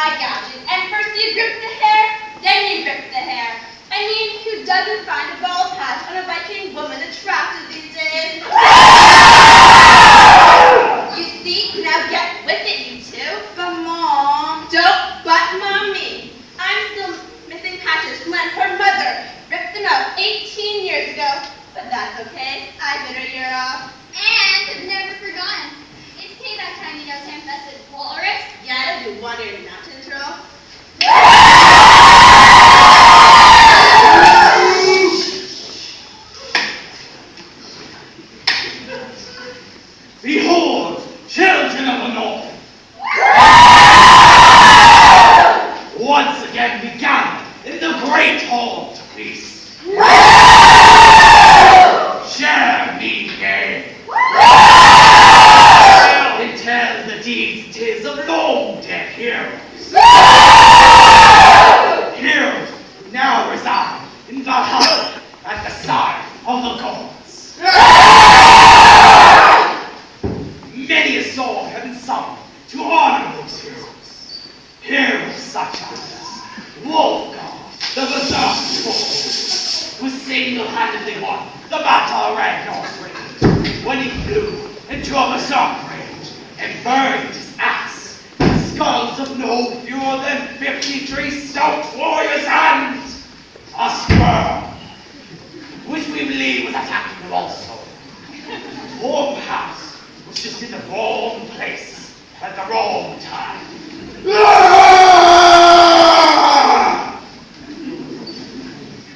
eye gouging, and first you grip the hair, then you rip the hair. I mean, who doesn't find a bald patch on a Viking woman attractive these days? You see, now get with it, you two. But Mom, don't but Mommy. I'm still missing patches Glenn, her mother, ripped them out 18 years ago. But that's okay. I bit her ear off. And never forgotten. It's payback time, you know, Tempest is walrus. Yeah, I do wonder in the mountains, roll. Behold, children of the North! Once again we gather in the great hall to feast. Share me game. And tell the deeds 'tis of long dead heroes. Heroes who now reside in Valhalla at the side of the gods. Many a song has been sung to honor those heroes. Heroes such as Wolfgar, the Berserk who single-handedly won the battle of Ragnar's Ring when he flew into a berserk rage and burned his axe, the skulls of no fewer than 53 stout warriors and a squirrel, which we believe was attacking them also. Or perhaps was just in the wrong place at the wrong time.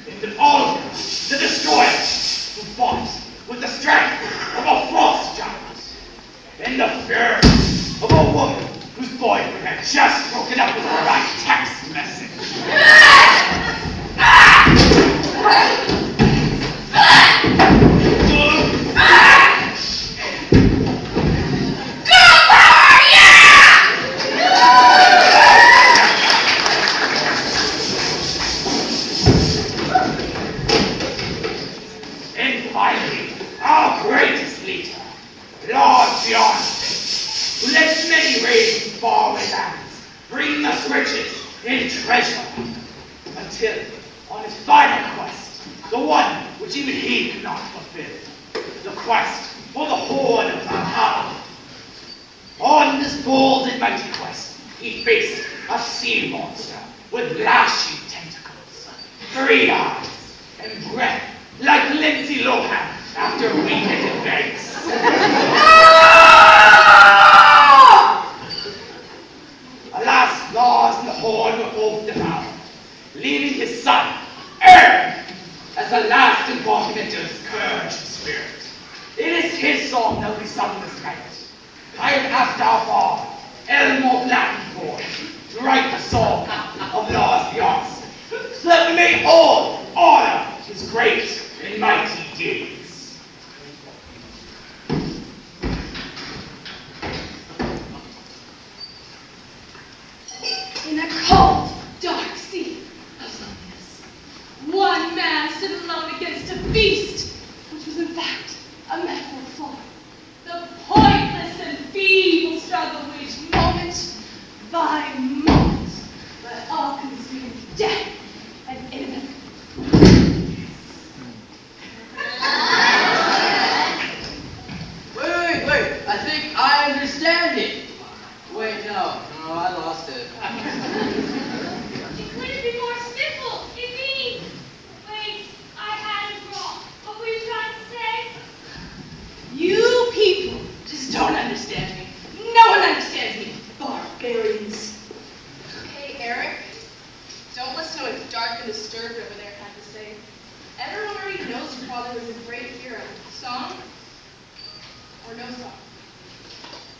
And then Oliver, the destroyer, who fought with the strength of a frost giant, and the fury of a woman whose boyfriend had just broken up with her by text message. And finally, our greatest leader, Lord Beyond, who led many raids in faraway lands, bringing us riches and treasure, until, on his final quest, the one which even he could not fulfill, the quest for the Horn of Valhalla. On this bold and mighty quest, he faced a sea monster with lashing tentacles, 3 eyes, and breath like Lindsay Lohan after a weekend in Vegas. Alas, Lars and the Horn were both devoured, leaving his son, Aaron, as the last embodiment of his courage and spirit. It is his song that we sung this night. I have asked our father, Elmore Blankenford, to write the song of Lars Bjornsson, so that we may all honor his great and mighty deeds. In a cold, dark sea of loneliness, one man stood alone against a beast, which was in fact a metaphor for the pointless and feeble struggle waged moment by moment, but all-consuming death and inevitable. Wait, I think I understand it. Wait, no, I lost it. It couldn't be more simple. It means, wait, I had it wrong. What were you trying to say? You people just don't understand me. No one understands me. Barbarians. Hey, Eric, don't listen to what Dark and Disturbed over there had to say. Everyone already knows your father was a great hero. Song or no song?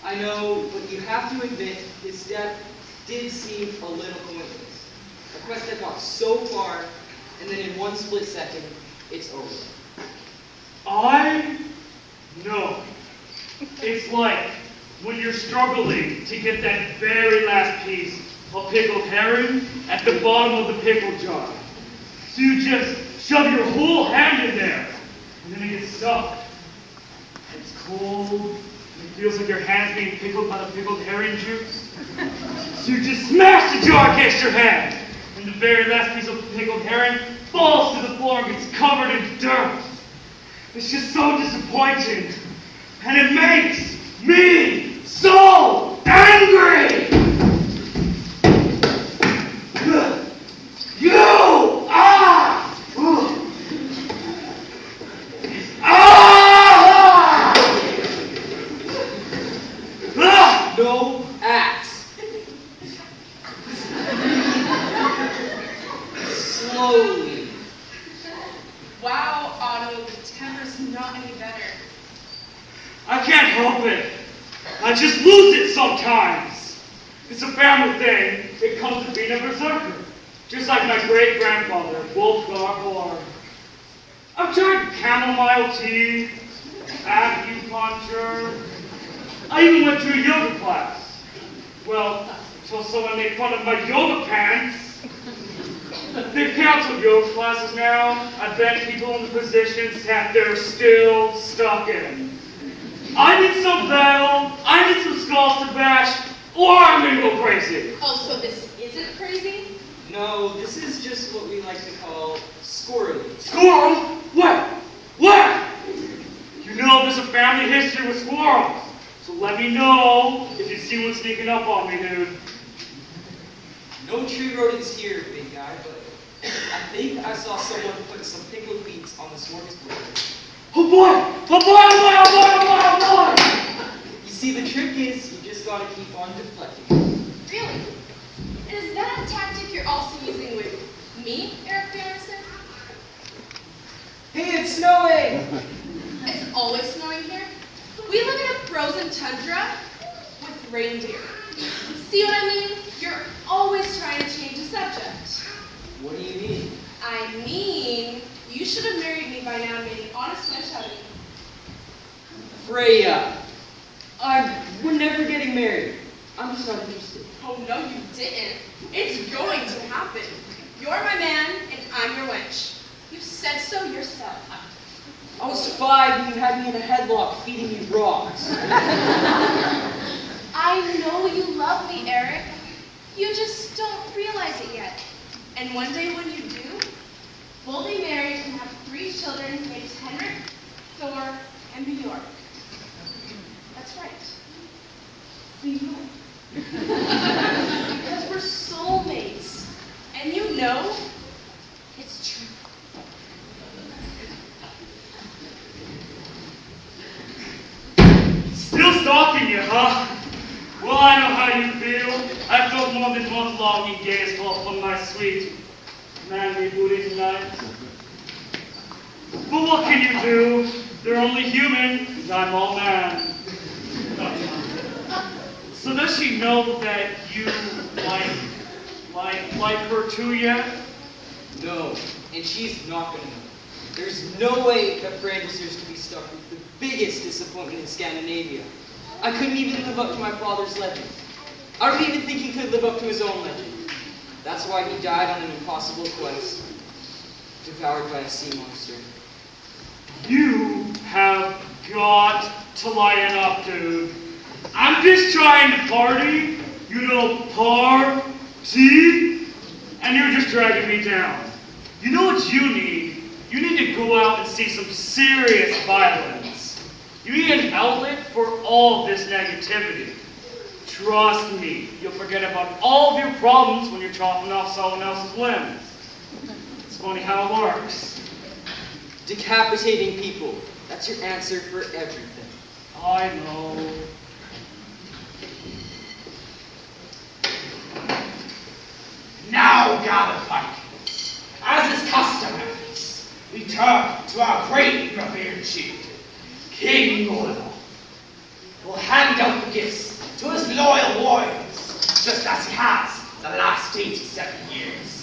I know, but you have to admit, his death did seem a little coincidence. A quest that got so far, and then in one split second, it's over. I know. It's like when you're struggling to get that very last piece of pickled herring at the bottom of the pickle jar. So you just shove your whole hand in there, and then it gets stuck. It's cold It feels like your hand's being pickled by the pickled herring juice. So you just smash the jar against your hand, and the very last piece of pickled herring falls to the floor and gets covered in dirt. It's just so disappointing, and it makes me so angry! You are! No axe. Slowly. Wow, Otto, the temper's not any better. I can't help it. I just lose it sometimes. It's a family thing. It comes to being a berserker. Just like my great-grandfather, Wolfgar Horn. I've tried chamomile tea, acupuncture. I even went to a yoga class. Well, until someone made fun of my yoga pants. They've canceled yoga classes now. I bet people in the positions that they're still stuck in. I need some battle, I need some skulls to bash, or I'm gonna go crazy. Oh, so this isn't crazy? No, this is just what we like to call squirrely. Squirrel? What? What? You know there's a family history with squirrels. So let me know if you see one sneaking up on me, dude. No tree rodents here, big guy, but I think I saw someone put some pickled beets on the smorgasbord. Oh boy! Oh boy! Oh boy! Oh boy! Oh boy! Oh boy! You see, the trick is you just gotta keep on deflecting. Really? And is that a tactic you're also using with me, Eric Garrison? Hey, it's snowing! It's always snowing here. We live in a frozen tundra with reindeer. See what I mean? You're always trying to change the subject. What do you mean? I mean, you should have married me by now and made an honest mensch out of me. Freya, we're never getting married. I'm just not interested. Oh, no, you didn't. It's going to happen. You're my man, and I'm your wench. You said so yourself. I was 5 and you had me in a headlock feeding me rocks. I know you love me, Eric. You just don't realize it yet. And one day when you do, we'll be married and have 3 children named Henrik, Thor, and Bjork. That's right. Bjork. Because we're soulmates. And you know, it's true. Still stalking you, huh? Well, I know how you feel. I felt more than once longing gaze from my sweet, manly booty tonight. But what can you do? They're only human, because I'm all man. So does she know that you like her too yet? No, and she's not gonna know. There's no way that Brandisers could be stuck with the biggest disappointment in Scandinavia. I couldn't even live up to my father's legend. I don't even think he could live up to his own legend. That's why he died on an impossible quest, devoured by a sea monster. You have got to lighten up, dude. I'm just trying to party, you know, party, and you're just dragging me down. You know what you need? You need to go out and see some serious violence. You need an outlet for all of this negativity. Trust me, you'll forget about all of your problems when you're chopping off someone else's limbs. It's funny how it works. Decapitating people. That's your answer for everything. I know. Now, gather Vikings, as is customary, we turn to our great revered chieftain, King Olaf. Will hand out the gifts to his loyal warriors, just as he has the last 87 years.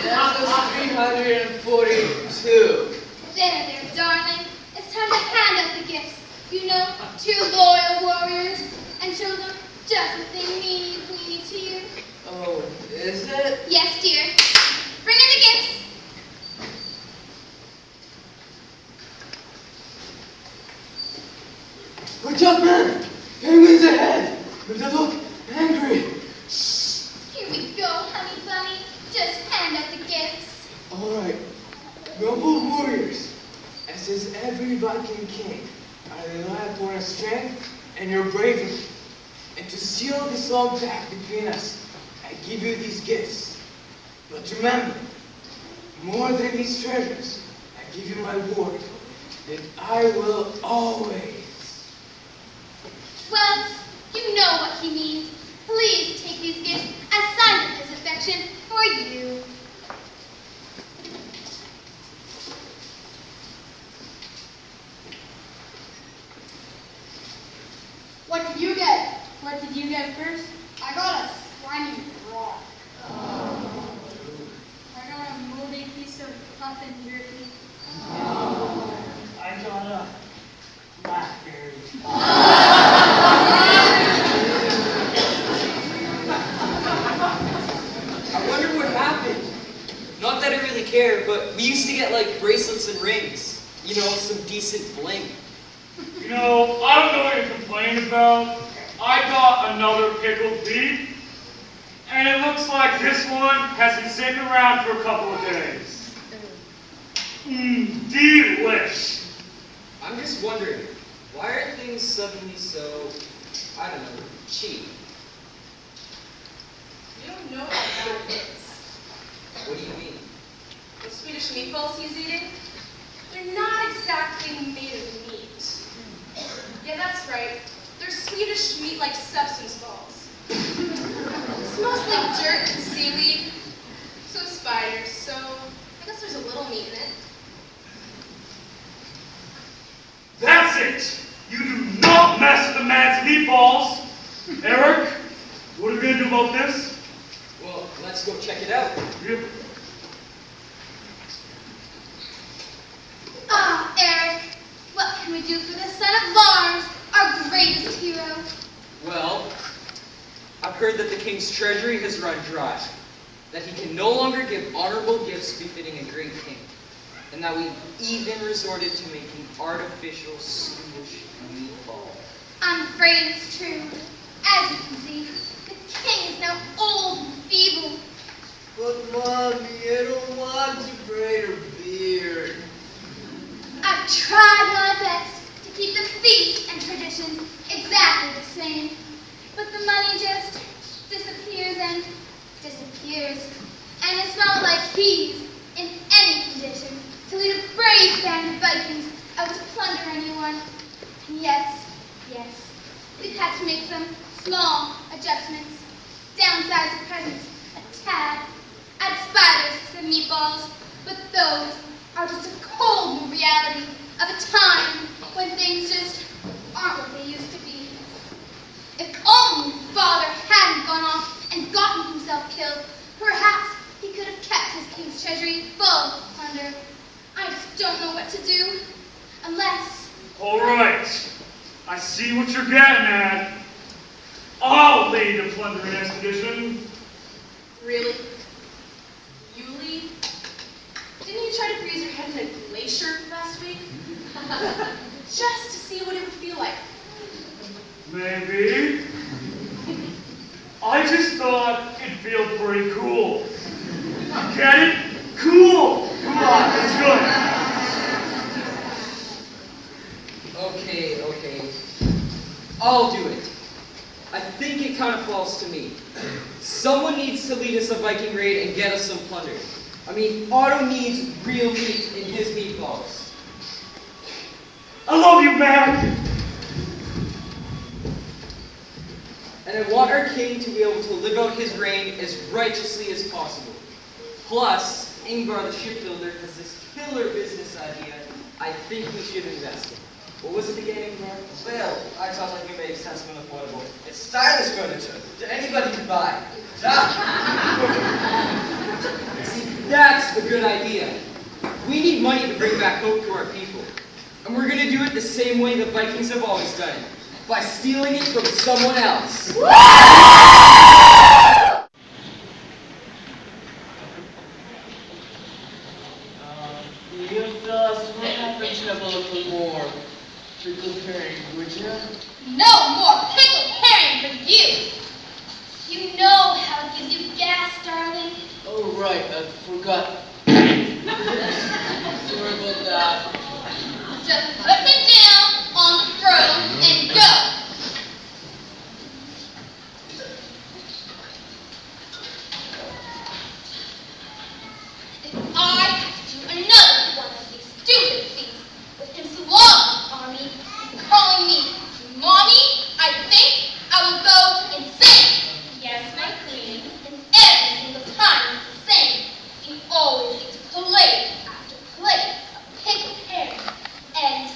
Yes, 342. There, darling. It's time to hand out the gifts. You know, 2 loyal warriors, and show them Is it? Yes, dear. Bring in the gifts. Watch out, man! Penguins ahead! But they look angry. Here we go, honey bunny. Just hand out the gifts. Alright. Noble warriors, as is every Viking king, I rely upon your strength and your bravery. And to seal this long pact between us, I give you these gifts. But remember, more than these treasures, I give you my word that I will always. Well, you know what he means. Please take these gifts as signs of his affection for you. What did you get? What did you get first? I got a slimy rock. I got a moldy piece of puff and jerky. I got a blackberry. I wonder what happened. Not that I really care, but we used to get like bracelets and rings. You know, some decent bling. You know, I don't know what you're complaining about. I got another pickled beef, and it looks like this one has been sitting around for a couple of days. Delish. I'm just wondering, why are things suddenly so, I don't know, cheap? You don't know what that is. What do you mean? The Swedish meatballs he's eating, they're not exactly made of meat. Yeah, that's right. They're Swedish meat-like substance balls. It smells like dirt and seaweed. So spiders, so I guess there's a little meat in it. That's it! You do not mess with the man's meatballs! Eric, what are we going to do about this? Well, let's go check it out. Yep. Ah, Eric, what can we do for the son of Mars, our greatest hero? Well, I've heard that the king's treasury has run dry, that he can no longer give honorable gifts befitting a great king, and that we've even resorted to making artificial Swedish meatballs. I'm afraid it's true. As you can see, the king is now old and feeble. But Mommy, I don't want to braid her beard. I've tried my best to keep the feast and traditions exactly the same, but the money just disappears and disappears. And it's not like he's in any condition to lead a brave band of Vikings out to plunder anyone. And yes, we've had to make some small adjustments, downsize the presents a tad, add spiders to the meatballs, but those are just a cold new reality of a time when things just aren't what they used to be. If only Father hadn't gone off and gotten himself killed, perhaps he could have kept his king's treasury full of plunder. I just don't know what to do, unless... All right. I see what you're getting at. I'll lead the plundering expedition. Really? You lead? Didn't you try to freeze your head in a glacier last week? Just to see what it would feel like. Maybe. I just thought it'd feel pretty cool. Get it? Cool! Come on, let's go. Okay. I'll do it. I think it kind of falls to me. Someone needs to lead us a Viking raid and get us some plunder. I mean, Otto needs real meat in his meatballs. I love you, man! And I want our king to be able to live out his reign as righteously as possible. Plus, Ingvar the shipbuilder has this killer business idea I think we should invest in. What was it again, Ingvar? Well, I thought like you make sense when affordable. It's stylish furniture that anybody can buy. See, that's the good idea. We need money to bring back hope to our people. And we're going to do it the same way the Vikings have always done it. By stealing it from someone else. right, I forgot. Sorry about that. Just put me down on the throne and go. If I have to do another one of these stupid things with him so long on me and calling me mommy, I think I will go insane. Yes, my queen. And every single time it's the same. He always eats plate after plate of pickled herring, eggs,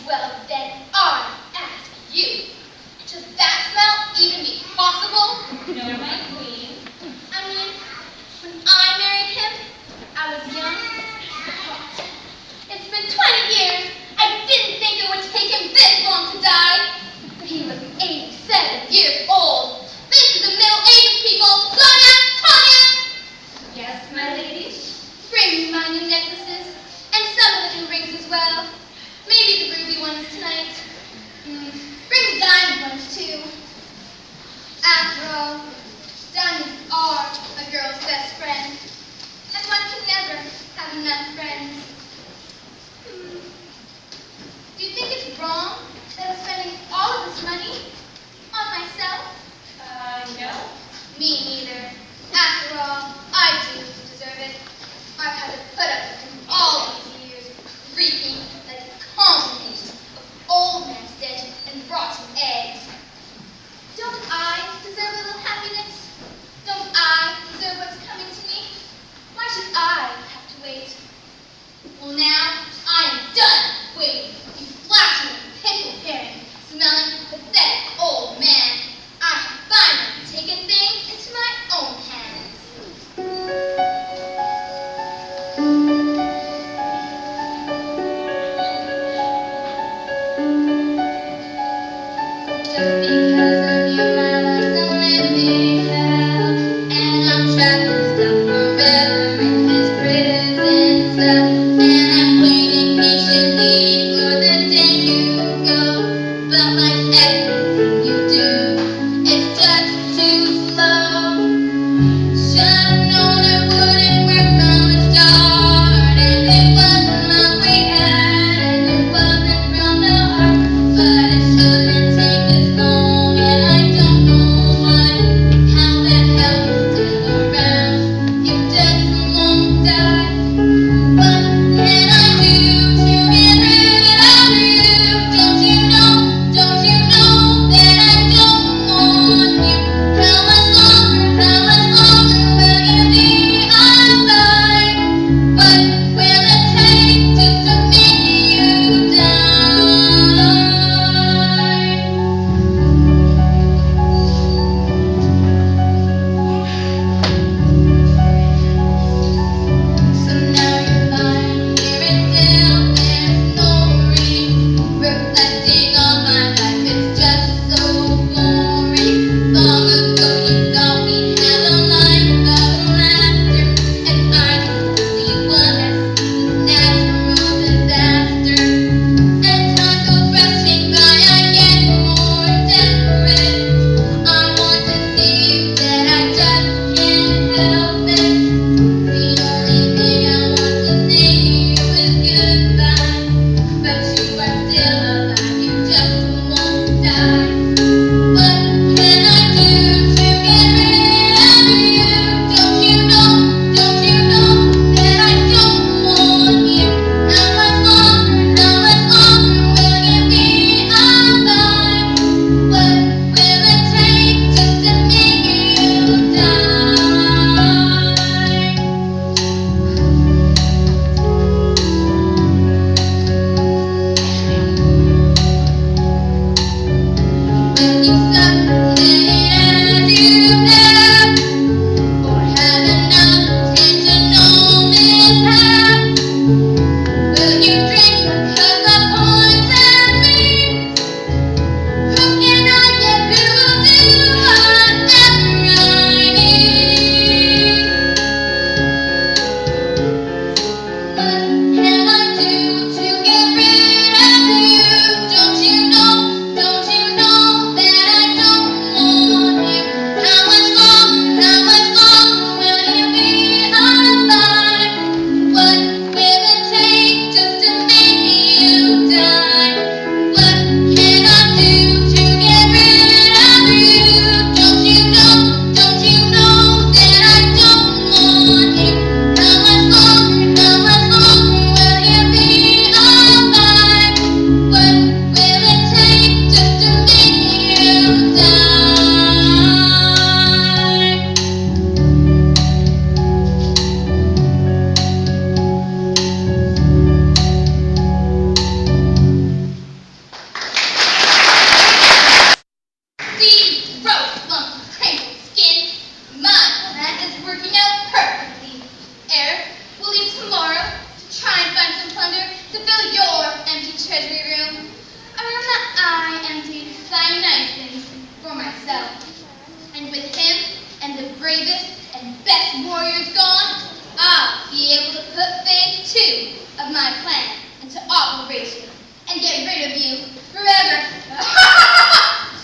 warriors gone, I'll be able to put phase 2 of my plan into operation and get rid of you forever.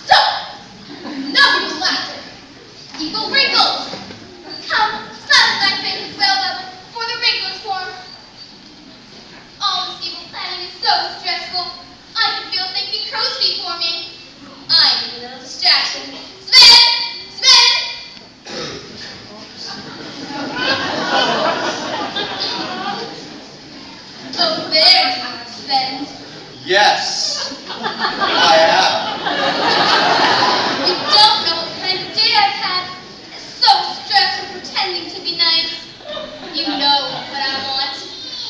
Stop! No evil laughter. Evil wrinkles. Come, smile at my face as well, but before the wrinkles form. All this evil planning is so stressful. I can feel thinking crow's feet for me. I need a little distraction. Sven! Sven! Oh, there you are, Sven. Yes, I am. You don't know what kind of day I've had. It's so stressful pretending to be nice. You know what I want.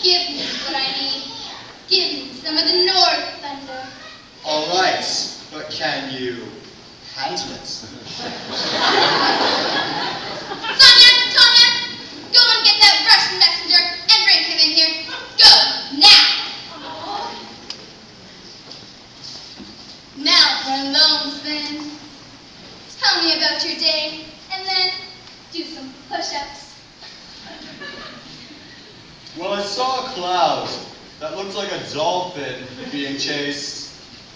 Give me what I need. Give me some of the North thunder. All right, but can you handle it? Sonia! Tonya! Go and get that Russian messenger and bring him in here. Go, now! Now for a lone spin. Tell me about your day, and then do some push-ups. Well, I saw a cloud that looked like a dolphin being chased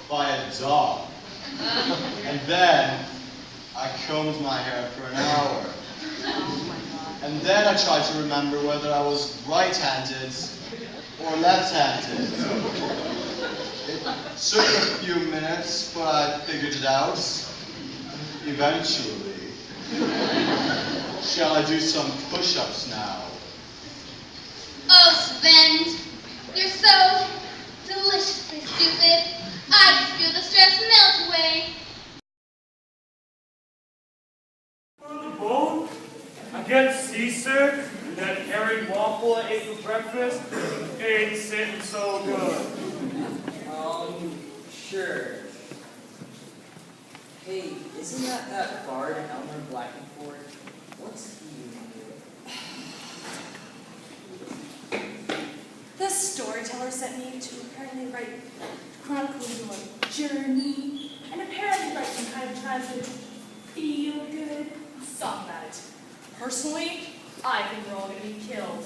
by a dog. And then I combed my hair for an hour. And then I tried to remember whether I was right-handed or left-handed. It took a few minutes, but I figured it out. Eventually. Shall I do some push-ups now? Oh, Sven, you're so deliciously stupid. I just feel the stress melt away. On the boat? Against sea sick? That herring waffle I ate for breakfast ain't sitting so good. Sure. Hey, isn't that bard Elmer Blackenford? What's he doing? The storyteller sent me to apparently write chronicles of a journey, and apparently write some kind of translated feel-good song about it. Personally, I think we're all going to be killed.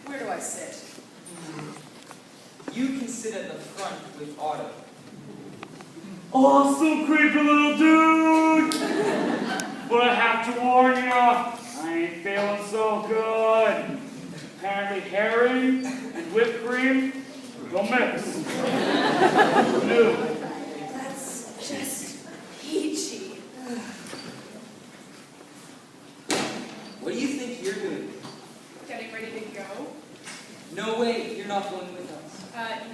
Where do I sit? You can sit at the front with Otto. Awesome, creepy little dude! But I have to warn ya, I ain't feeling so good. Apparently herring and whipped cream don't mix. No. That's just peachy. What do you think you're doing? Getting ready to go? No way, you're not going with us.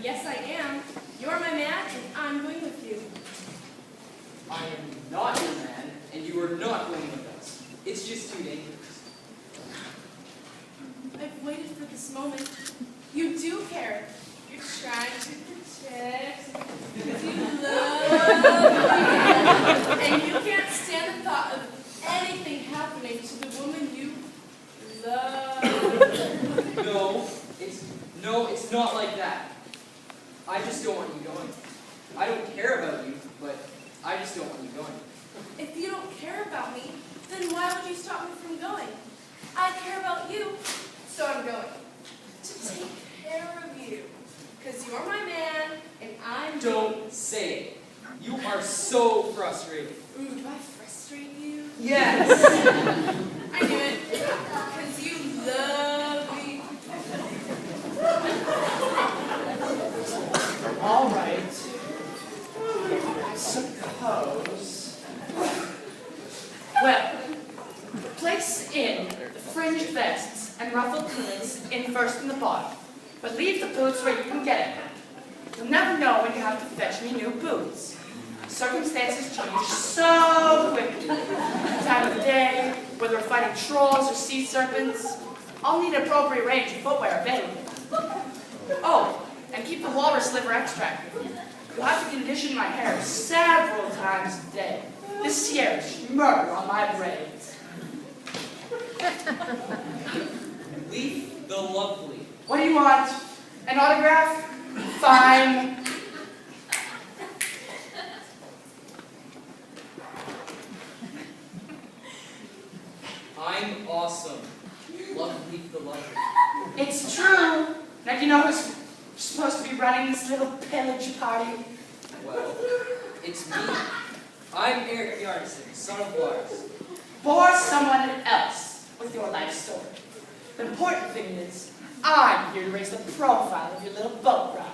Yes I am. You're my man, and I'm going with you. I am not your man, and you are not going with us. It's just too dangerous. I've waited for this moment. You do care. You're trying to protect because you love me. And you can't stand the thought of anything happening to the woman you love. No, it's not like that. I just don't want you going. I don't care about you, but I just don't want you going. If you don't care about me, then why would you stop me from going? I care about you, so I'm going. To take care of you. Because you're my man, and I'm... Don't say it. You are so frustrated. Ooh, do I frustrate you? Yes. I knew it. Because you love me. All right. I suppose. Well, place in the fringed vests and ruffled tunics in first in the bottom, but leave the boots where you can get them. You'll never know when you have to fetch me new boots. Circumstances change so quickly. Time of day, whether we're fighting trolls or sea serpents. I'll need appropriate range of footwear available. Oh, and keep the walrus liver extract with you. You'll have to condition my hair several times a day. This here is murder on my braids. Leaf the lovely. What do you want? An autograph? Fine. I'm awesome. love leave the light. It's true. Now, do you know who's supposed to be running this little pillage party? Well, it's me. I'm Eric Yarnson, son of Lars. Bore someone else with your life story. The important thing is, I'm here to raise the profile of your little boat ride.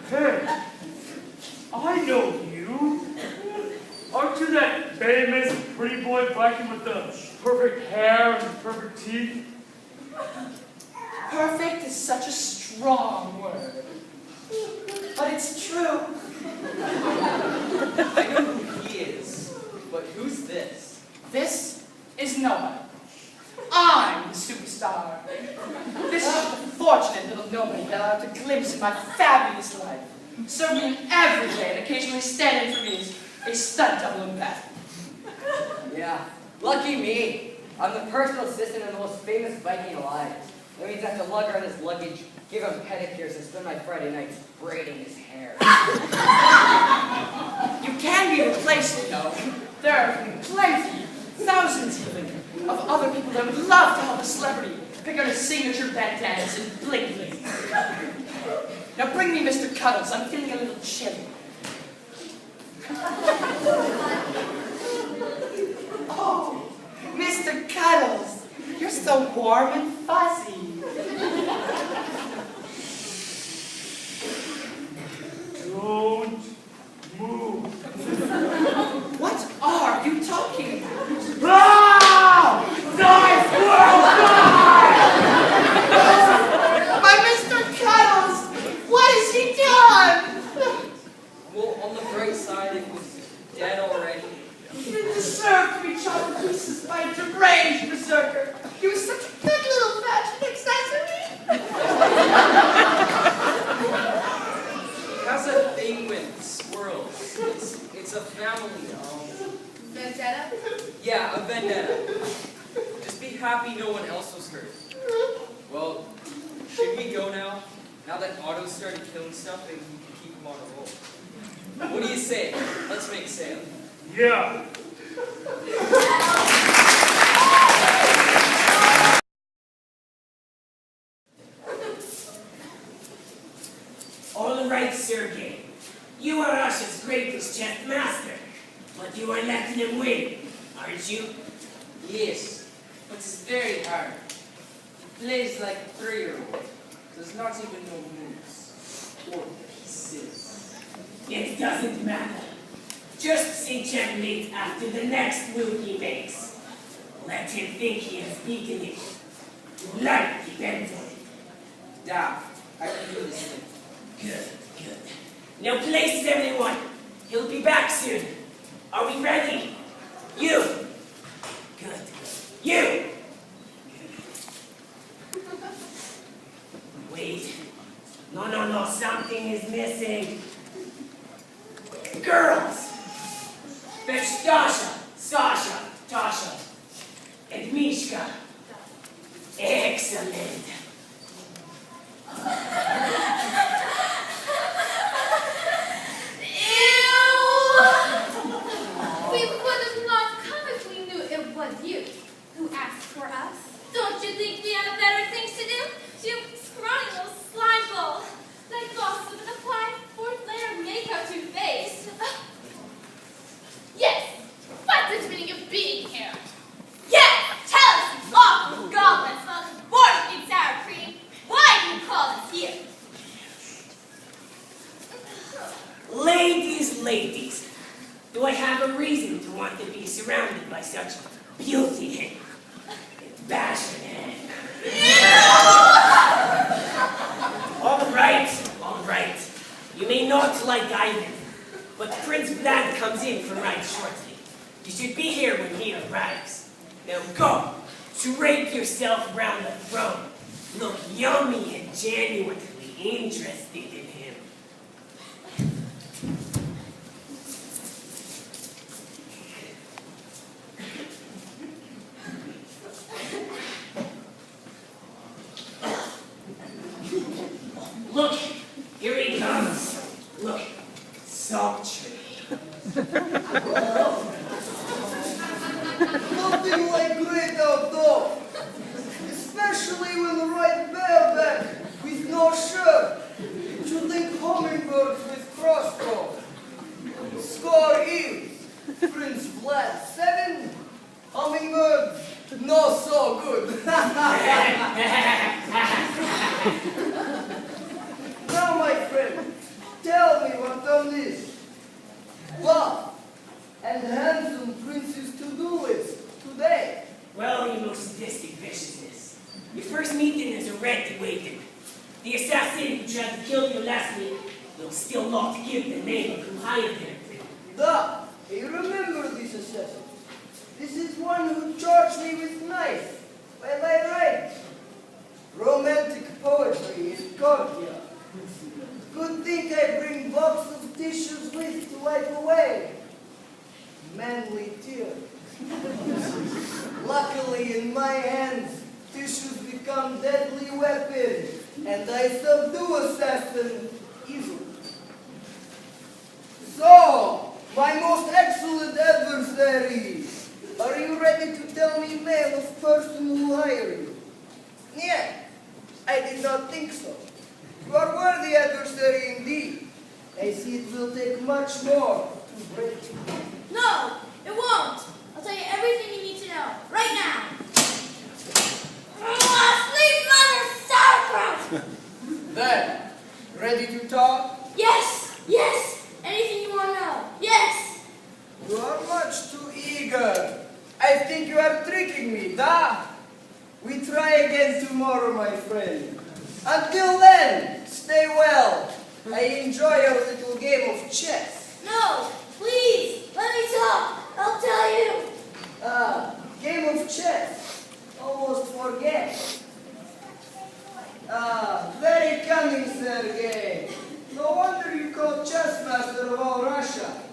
Hey, I know you. Aren't you that famous pretty boy Viking with the perfect hair and perfect teeth? Perfect is such a strong word. But it's true. I know who he is, but who's this? This is nobody. I'm the superstar. This is the fortunate little nobody that allowed a glimpse of my fabulous life. Serve me every day and occasionally stand in for me as a stunt double in battle. Yeah, lucky me. I'm the personal assistant of the most famous Viking alive. That means I have to lug around his luggage, give him pedicures, and spend my Friday nights braiding his hair. You can be replaced, you know. There are plenty, thousands even, of other people that would love to help a celebrity pick out his signature bandanas and bling bling. Now bring me Mr. Cuddles. I'm feeling a little chilly. Oh, Mr. Cuddles, you're so warm and fuzzy. Don't move. What are you talking about? Ah! Die, squirrel, die! My Mr. Cuddles, what has he done? Well, on the bright side, it was dead already. He didn't deserve to be chopped to pieces by a deranged berserker. He was such a good little fashion accessory. How's that thing with squirrels? It's a family, Vendetta? Yeah, a vendetta. Just be happy no one else was hurt. Well, should we go now? Now that Otto started killing stuff and we can keep him on a roll. What do you say? Let's make sail. Yeah. All right, Sergei. You are Russia's greatest chess master, but you are letting him win, aren't you? Yes, but it's very hard. He plays like a 3-year-old. Does not even know moves or pieces. It doesn't matter. Just say checkmate after the next move he makes. Let him think he has beaten it. Your life depends on it. Dad, I can do this thing. Good, good. Now places everyone. He'll be back soon. Are we ready? You. Good. You. Wait. No. Something is missing. Girls. Fetch Sasha, Tasha, and Mishka. Excellent. We would have not come if we knew it was you who asked for us. Don't you think we have better things to do? You scrawny little slime ball. Like gossip and apply 4th layer of makeup to your face. Yes, what's the meaning of being here? Yes, tell us, you awful goblin smells boring in sour cream. Why do you call us here? Ladies, do I have a reason to want to be surrounded by such beauty and passion? All right. You may not like Ivan, but Prince Vlad comes in for right shortly. You should be here when he arrives. Now go, drape yourself around the throne. Look yummy and genuinely interested in him. Look, here he comes. Look, sultry. Nothing like great outdoor. suspiciousness. You first meet them as a rat waiting. The assassin who tried to kill you last week will still not give the name of who hired him. Da, I remember this assassin. This is one who charged me with knife while I write romantic poetry in Georgia. Good thing I bring box of tissues with to wipe away. Manly tear. Luckily in my hands, tissues become deadly weapon, and I subdue assassin easily. So, my most excellent adversary, are you ready to tell me name of person who hired you? Yeah, I did not think so. You are worthy adversary indeed. I see it will take much more to break you. No, it won't. I'll tell you everything you need to know, right now. Sleep, mother, sauerkraut! Then, ready to talk? Yes, yes. Anything you want to know. Yes. You are much too eager. I think you are tricking me, da? We try again tomorrow, my friend. Until then, stay well. I enjoy our little game of chess. No, please, let me talk. I'll tell you. Game of chess. Almost forget. Very cunning, Sergei. No wonder you call chess master of all Russia.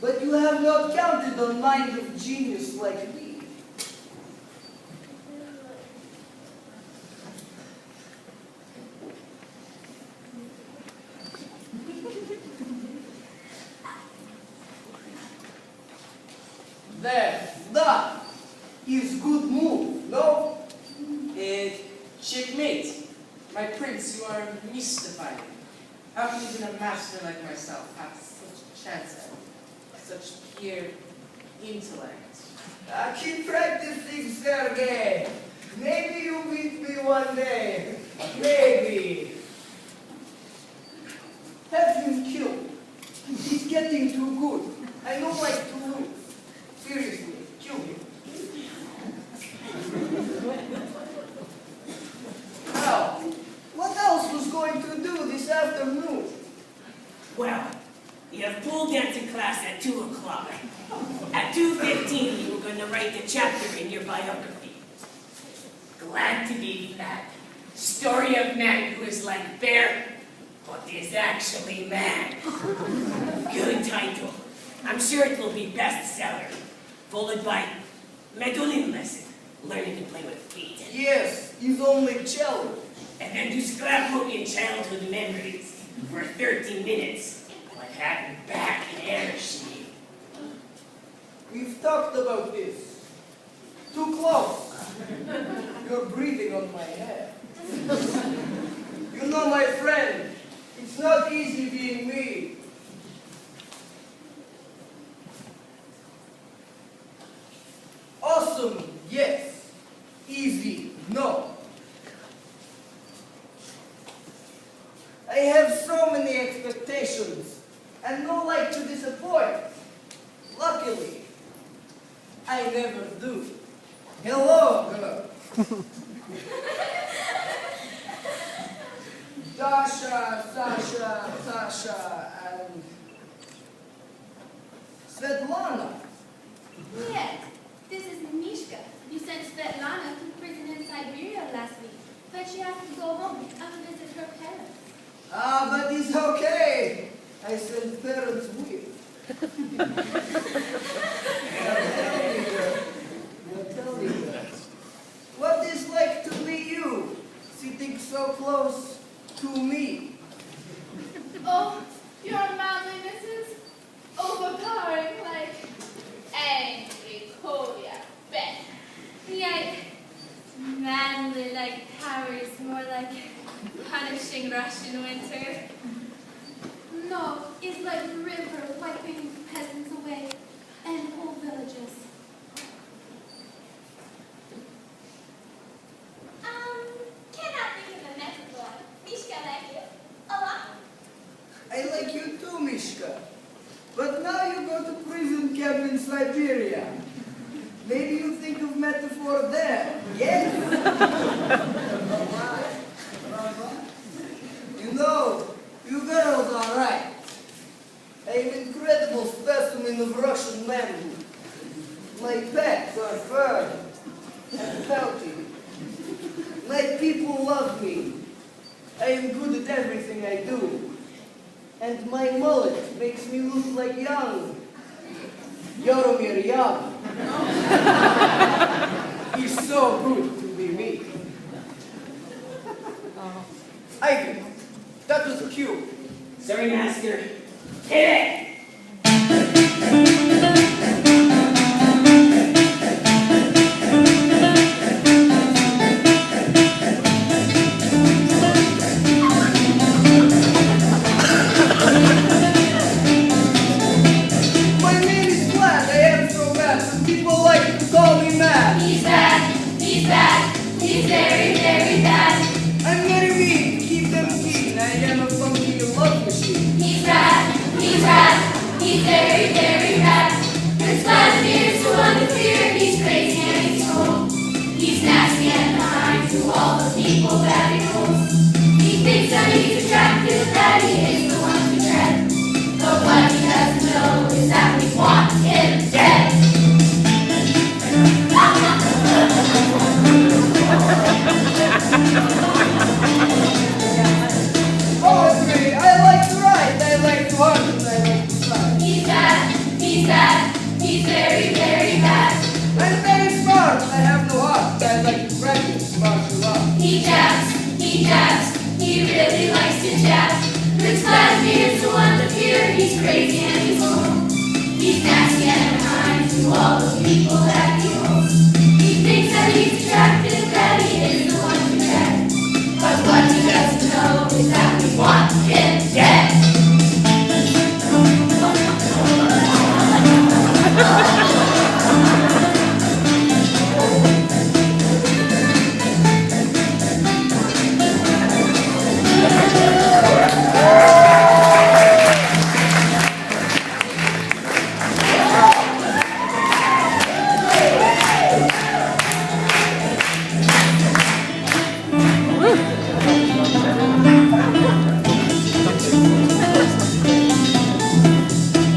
But you have not counted on mind of genius like me. There, that is good move, no? Checkmate. My prince, you are mystifying. How can even a master like myself have such a chance at such pure intellect? Keep practicing, Sergei. Maybe you beat me one day. Maybe. Have him killed. He's getting too good. I don't like to lose. Seriously, kill him. Now, what else was going to do this afternoon? Well, you have pole dancing class at 2 o'clock. At 2:15, you were going to write a chapter in your biography. Glad to be back. Story of man who is like bear, but is actually man. Good title. I'm sure it will be bestseller. Followed by mandolin lesson, learning to play with feet. Yes, he's only cello. And then do scrapbooking childhood memories for 30 minutes. Like having back in airship. We've talked about this. Too close. You're breathing on my head. You know, my friend, it's not easy being me. Awesome, yes. Easy, no. I have so many expectations and no like to disappoint. Luckily, I never do. Hello, girl. Dasha, Sasha, Sasha, and Svetlana. Yes, this is Mishka. You sent Svetlana to prison in Siberia last week, but she has to go home and visit her parents. But it's okay. I send parents with. Tell me, girl. What is like to be you, sitting so close to me? Oh, your manliness is overpowering, like angry Korea Ben. Yet, manly like power is more like punishing Russian winter. No, it's like river wiping peasants away and whole villages. Cannot think of a metaphor. Mishka like you a lot. I like you too, Mishka. But now you go to prison camp in Siberia. Maybe you think of metaphor there, yes? You know, you girls are right. I'm an incredible specimen of Russian manhood. My pets are firm and healthy. My people love me. I am good at everything I do. And my mullet makes me look like young Yaromir Yagin. He's so good to be me. Ivan, that was cute. Sorry, Master. Hit it! My name is Vlad, I am so bad. People like to call me mad. He's bad, he's bad, he's very, very bad. I'm very mean to keep them keen. I am a funky love machine. He's bad, he's very, very bad. There's Vladimir, so undefeared, he's crazy and he's cold. He's nasty and kind to all the people that he rules. He thinks that he's attractive, that he is the one to dread. But what he doesn't know is that we want him dead. Poetry, I like to write, I like to hunt, and I like to fly. He's bad, he's very, very bad. I'm very smart, I have no heart, I like to practice martial arts. He jabs, he really likes to jab. Prince Vladimir's the one to fear, he's crazy and he's old. He's nasty and kind to all the people that he owns. He thinks that he's attractive, that he is the one to dread. But what he doesn't know is that we want him dead.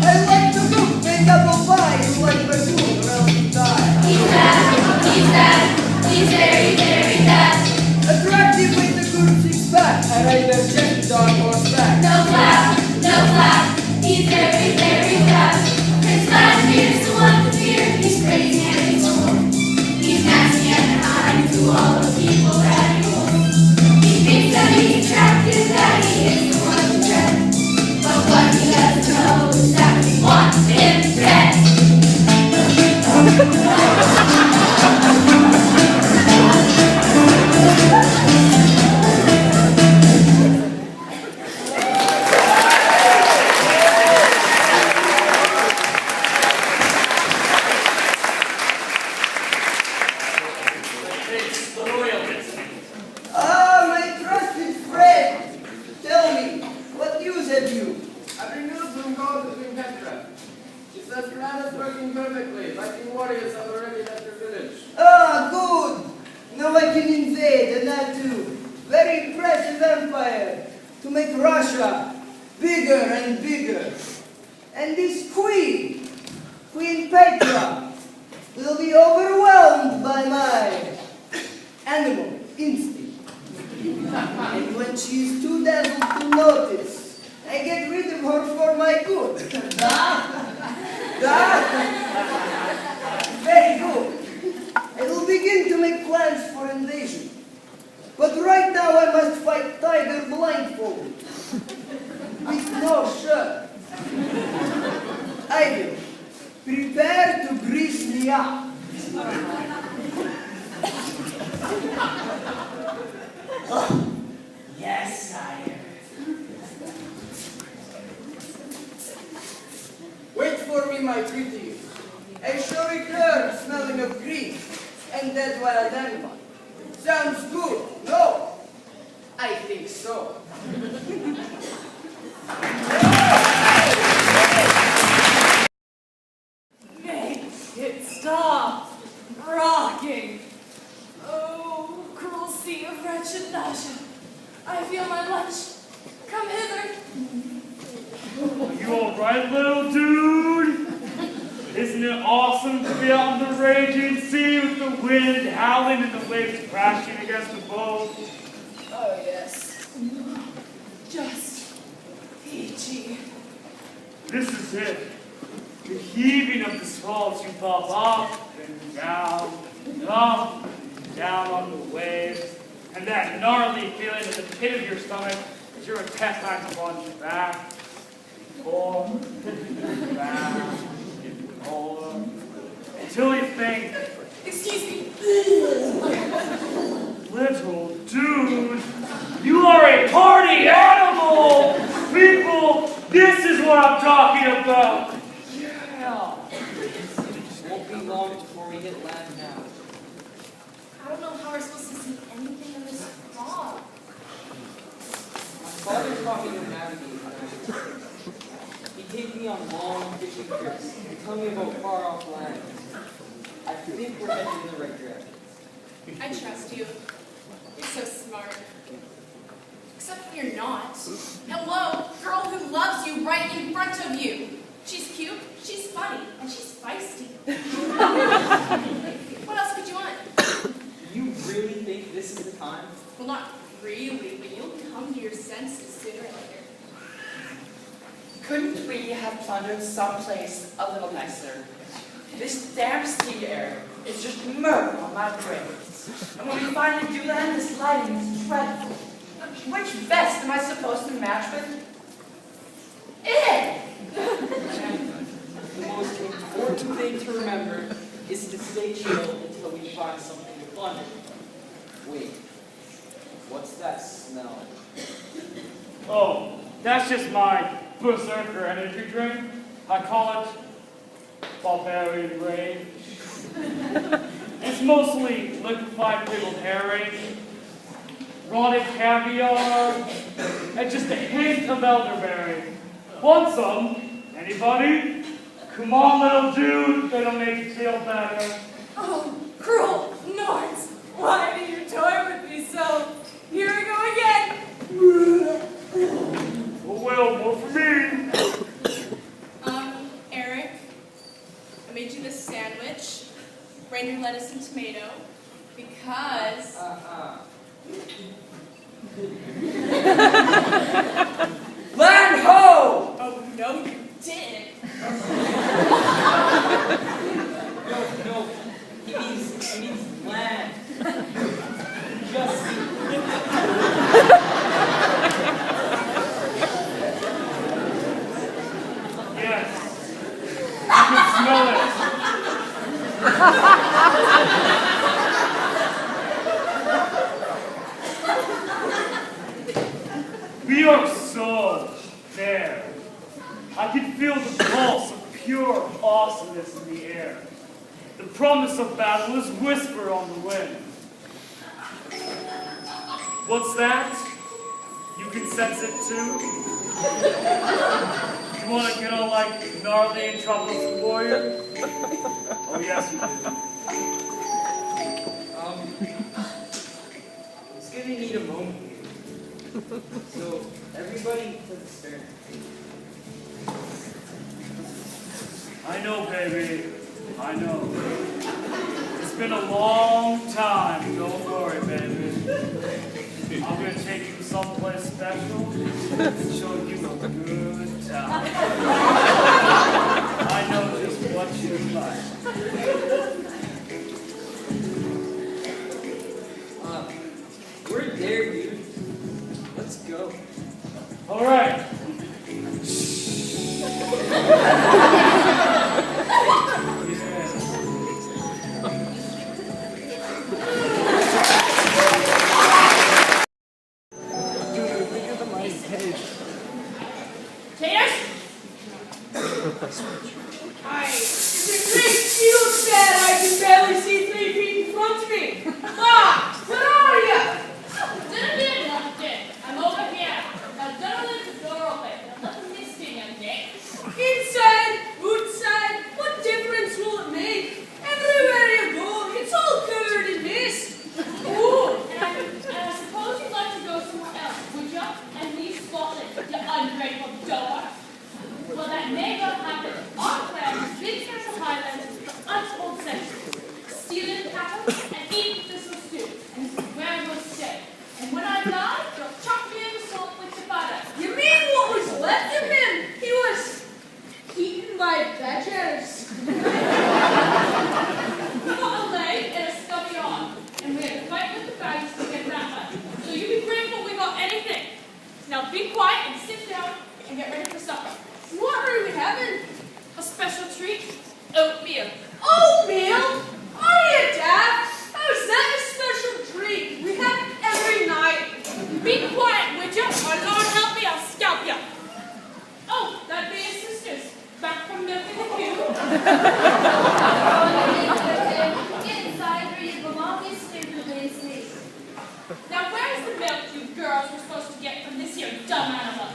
I like to cook, make apple pie, you like my food, or else you die. He's very, very bad. Attractive with a good six-pack, I ride a jet on horseback. No flap, he's very, very bad. Prince Vladimir's the one to fear, he's crazy and he's old. He's nasty and kind to all the people that he owns. He thinks that he's attractive, that he is the one to dread. But what he doesn't know is that we want him dead. It's the royalist. Ah, my trusted friend, tell me, what news have you? I bring news from God between Petra. She says plan is working perfectly. Viking warriors have already left their village. Ah, good. Now I can invade, and that too. Very impressive empire to make Russia bigger and bigger. And this queen, Queen Petra, will be overwhelmed by my animal instinct. And when she is too dazzled to notice, I get rid of her for my good. Very good. I will begin to make plans for invasion. But right now I must fight Tiger blindfolded. With no shirt. I will. Prepare to grease me up. Yes, sire. Wait for me, my pretty. I shall return smelling of grease and dead wild animal. Sounds good, no? I think so. Make it stop rocking. Oh, wretched nausea. I feel my lunch. Come hither. Are you alright, little dude? Isn't it awesome to be out on the raging sea with the wind howling and the waves crashing against the boat? Oh, yes. Just peachy. This is it. The heaving of the swells you pop up and down on the waves, and that gnarly feeling in the pit of your stomach as your intestines plunge back, forth, back, forth, until you think, Excuse me. little dude, you are a party animal! People, this is what I'm talking about! Yeah. Won't be long before we hit land now. I don't know how we're supposed to see anything in this fog. My father taught me to navigate. He'd take me on long fishing trips and tell me about far-off lands. I think we're headed in the right direction. I trust you. You're so smart. Except when you're not. Hello, girl who loves you right in front of you. She's cute, she's funny, and she's feisty. What else could you want? You really think this is the time? Well, not really, but you'll come to your senses sooner or later. Couldn't we have plundered someplace a little nicer? This damp sea air is just murder on my brains. And when we finally do land, this lighting is dreadful. Which vest am I supposed to match with? The most important thing to remember is to stay chill until we find something to plunder. Wait, what's that smell? Oh, that's just my Berserker energy drink. I call it Barbarian Rage. It's mostly liquefied pickled herring, rotted caviar, and just a hint of elderberry. Want some? Anybody? Come on, little dude. That'll make you feel better. Oh, cruel Nords. Why do you toy with me so? Here we go again. Oh, well, more for me. Eric, I made you this sandwich, reindeer lettuce and tomato, because... Land ho! Oh, no, you didn't. No, he means land. Just... Yes. I can smell it. We are so there. I can feel the pulse of pure awesomeness in the air. The promise of battle is whispered on the wind. What's that? You can sense it too? You want to get all like gnarly and troublesome warrior? Oh yes you do. It's gonna need a moment here. So, everybody to the stern. I know, baby. I know. It's been a long time. Don't worry, baby. I'm gonna take you someplace special and show you a good time. I know just what you like. We're there, dude. Let's go. All right. Now be quiet and sit down and get ready for supper. What are we having? A special treat, oatmeal. Oatmeal? Are you daft? How's that a special treat? We have it every night. Be quiet, would you? Or Lord help me, I'll scalp you. Oh, that'd be his sisters. Back from milking the cow. Get inside where you belong, you stupid beastie. Now where's the milk you girls were supposed to get from this here dumb animal?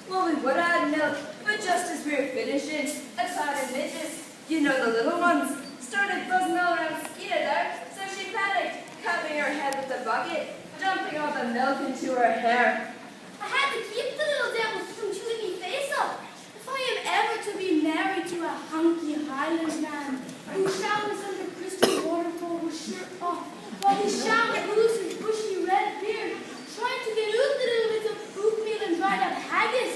Well, we would have milk, but just as we were finishing, a pack of midges, you know the little ones, started buzzing all around Skeeta there, so she panicked, covering her head with the bucket, dumping all the milk into her hair. I had to keep the little devils from chewing me face up. If I am ever to be married to a hunky Highland man who showers under crystal waterfall with shirt off, while he showers loose his bushy red beard, trying to get out the little bits of oatmeal and dried up haggis.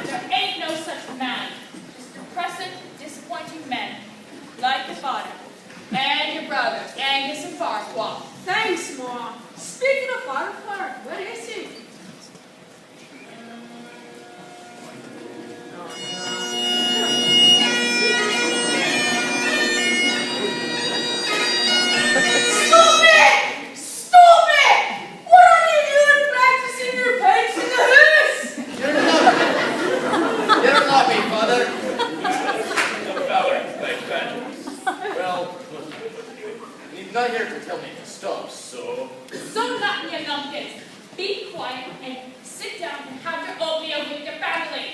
There ain't no such man. Just depressing, disappointing men. Like your father. And your brother. Angus and Farquhar. Thanks, Ma. Speaking of Farquhar, where is he? Stop it! Stop it! What are you doing practicing your pace in the house? You're not me, father. The feller, thank God. Well, he's not here to tell me to stop, so... So nothing, you lumpkins. Be quiet and sit down and have your oatmeal with your family.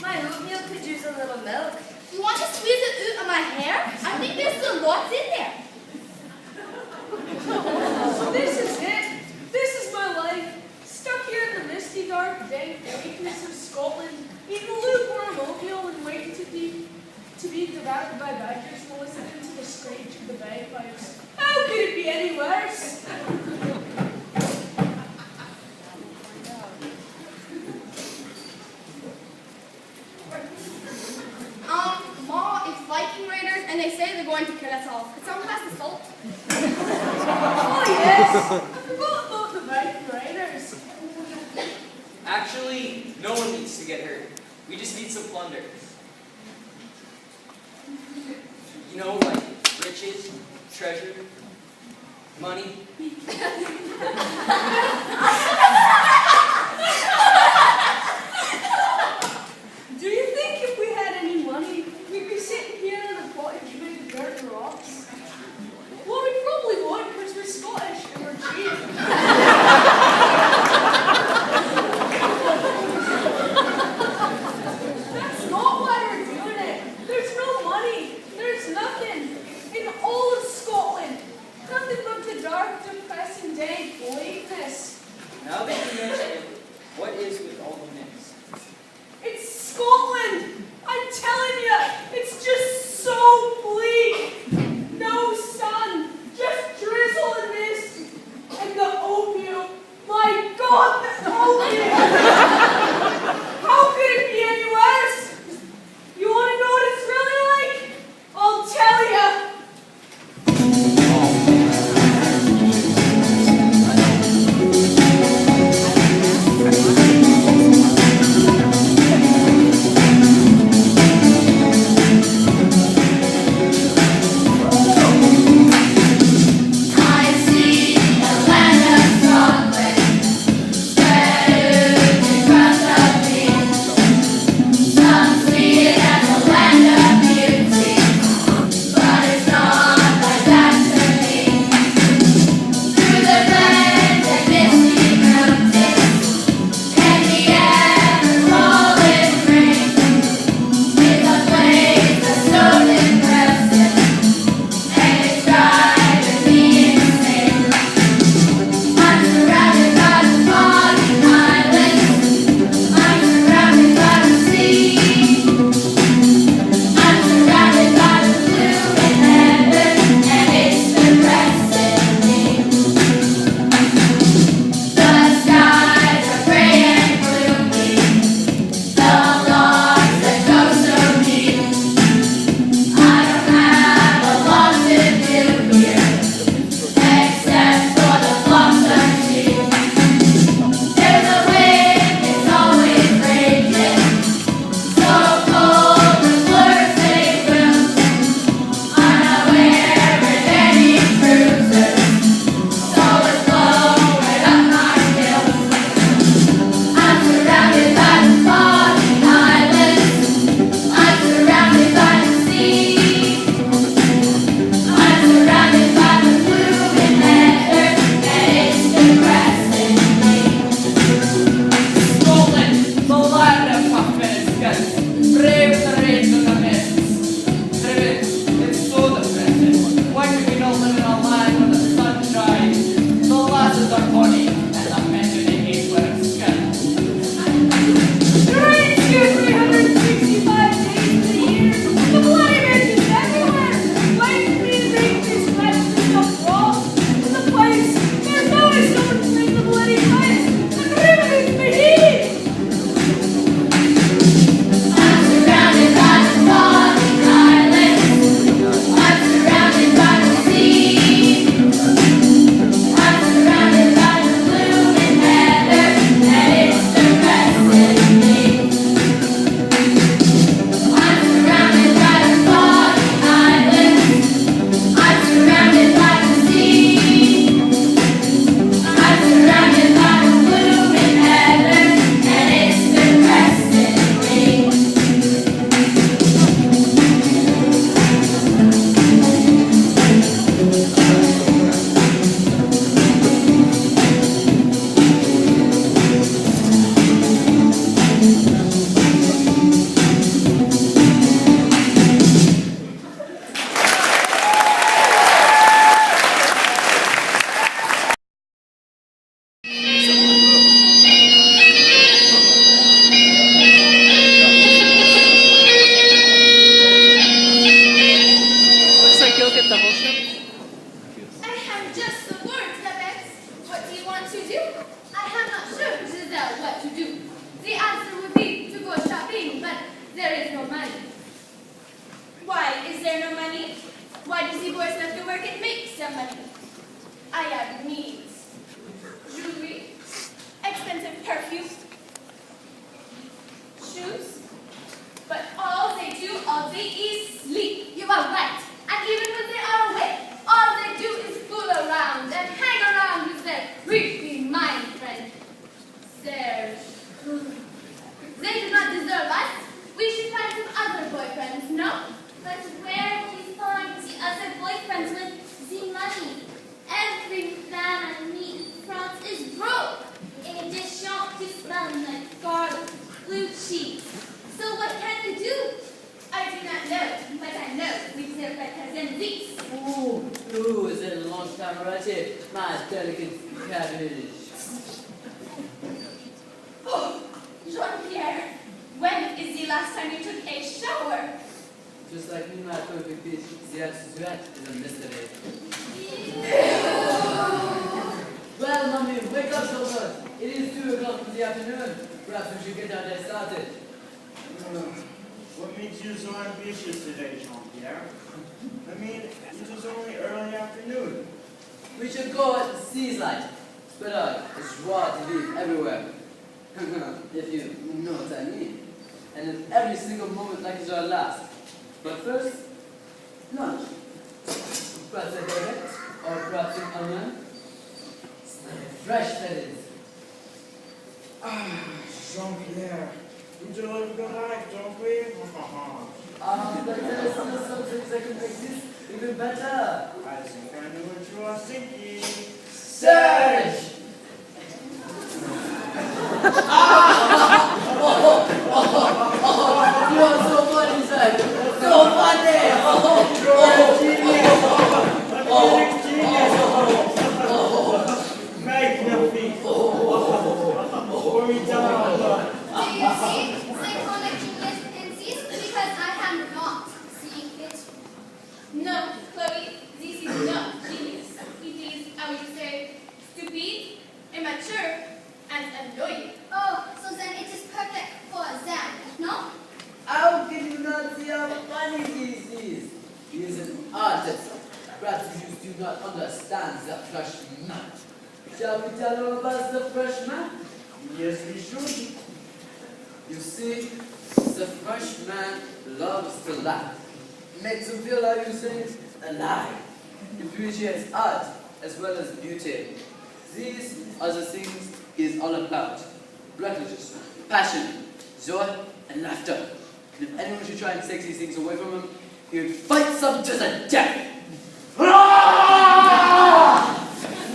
My oatmeal could use a little milk. You want to squeeze it out of my hair? I think there's still lots in there. This is it. This is my life. Stuck here in the misty, dark, dank weakness of Scotland, eating lukewarm oatmeal and waiting to be devoured by badgers and listening to the screech of the bagpipes. How could it be any worse? Ma, it's Viking raiders, and they say they're going to kill us all. Could someone pass the salt? Oh yes, I forgot about the Viking raiders. Actually, no one needs to get hurt. We just need some plunder. You know, like riches, treasure, money. Do you think if we had any money, we'd be sitting here in a cottage made of dirt and rocks? Well, we probably would, because we're Scottish and we're cheap. That's not why we're doing it. There's no money. There's nothing in all of Scotland. Nothing but the dark, depressing, dank bleakness. Now that you mention there is no money. Why is there no money? Why does the boys have to work and make some money? I have needs. Jewelry, expensive perfume, shoes. But all they do all day is sleep. You are right. And even when they are awake, all they do is fool around and hang around with their creepy mind friend, Serge. They do not deserve us. We should find some other boyfriends, no? But where will we find the other boyfriends with the money? Every man I meet in France is broke, in addition to smelling like garlic, blue cheese. So what can we do? I do not know, but I know we serve by cousin Zeus. Ooh, is it a long time already? My delicate cabbage. Oh, Jean-Pierre, when is the last time you took a shower? Just like me, my perfect bitch, that sweat is a mystery. Well, mommy, wake up, children. It is 2 o'clock in the afternoon. Perhaps we should get our day started. What makes you so ambitious today, Jean-Pierre? I mean, it is only early afternoon. We should go at the sea's light. Spread out its raw TV everywhere. If you know what I mean. And in every single moment like it's our last. But first, lunch. Perhaps a baguette, or perhaps an onion. Fresh lettuce. Jean-Pierre, we do live a good life, don't we? But there is still some things that can make this even better. I think I know what you are thinking. Serge! You are so funny, Serge! So funny! Magnifique! Formidable! Do you see? Cyclonic genius insists because I am not seeing it. No, Chloe, this is not genius. It is, I would say, stupid, immature, and annoying. Oh, so then it is perfect for Zan, no? How can you not see how funny this is? He is an artist. Perhaps you do not understand the freshman. Shall we tell him about the freshman? Yes, we should. You see, the freshman loves to laugh. Makes him feel, like you say, alive. Appreciates art as well as beauty. These are the things he is all about. Recklessness, passion, joy, and laughter. And if anyone should try and take these things away from him, he would fight them to the death.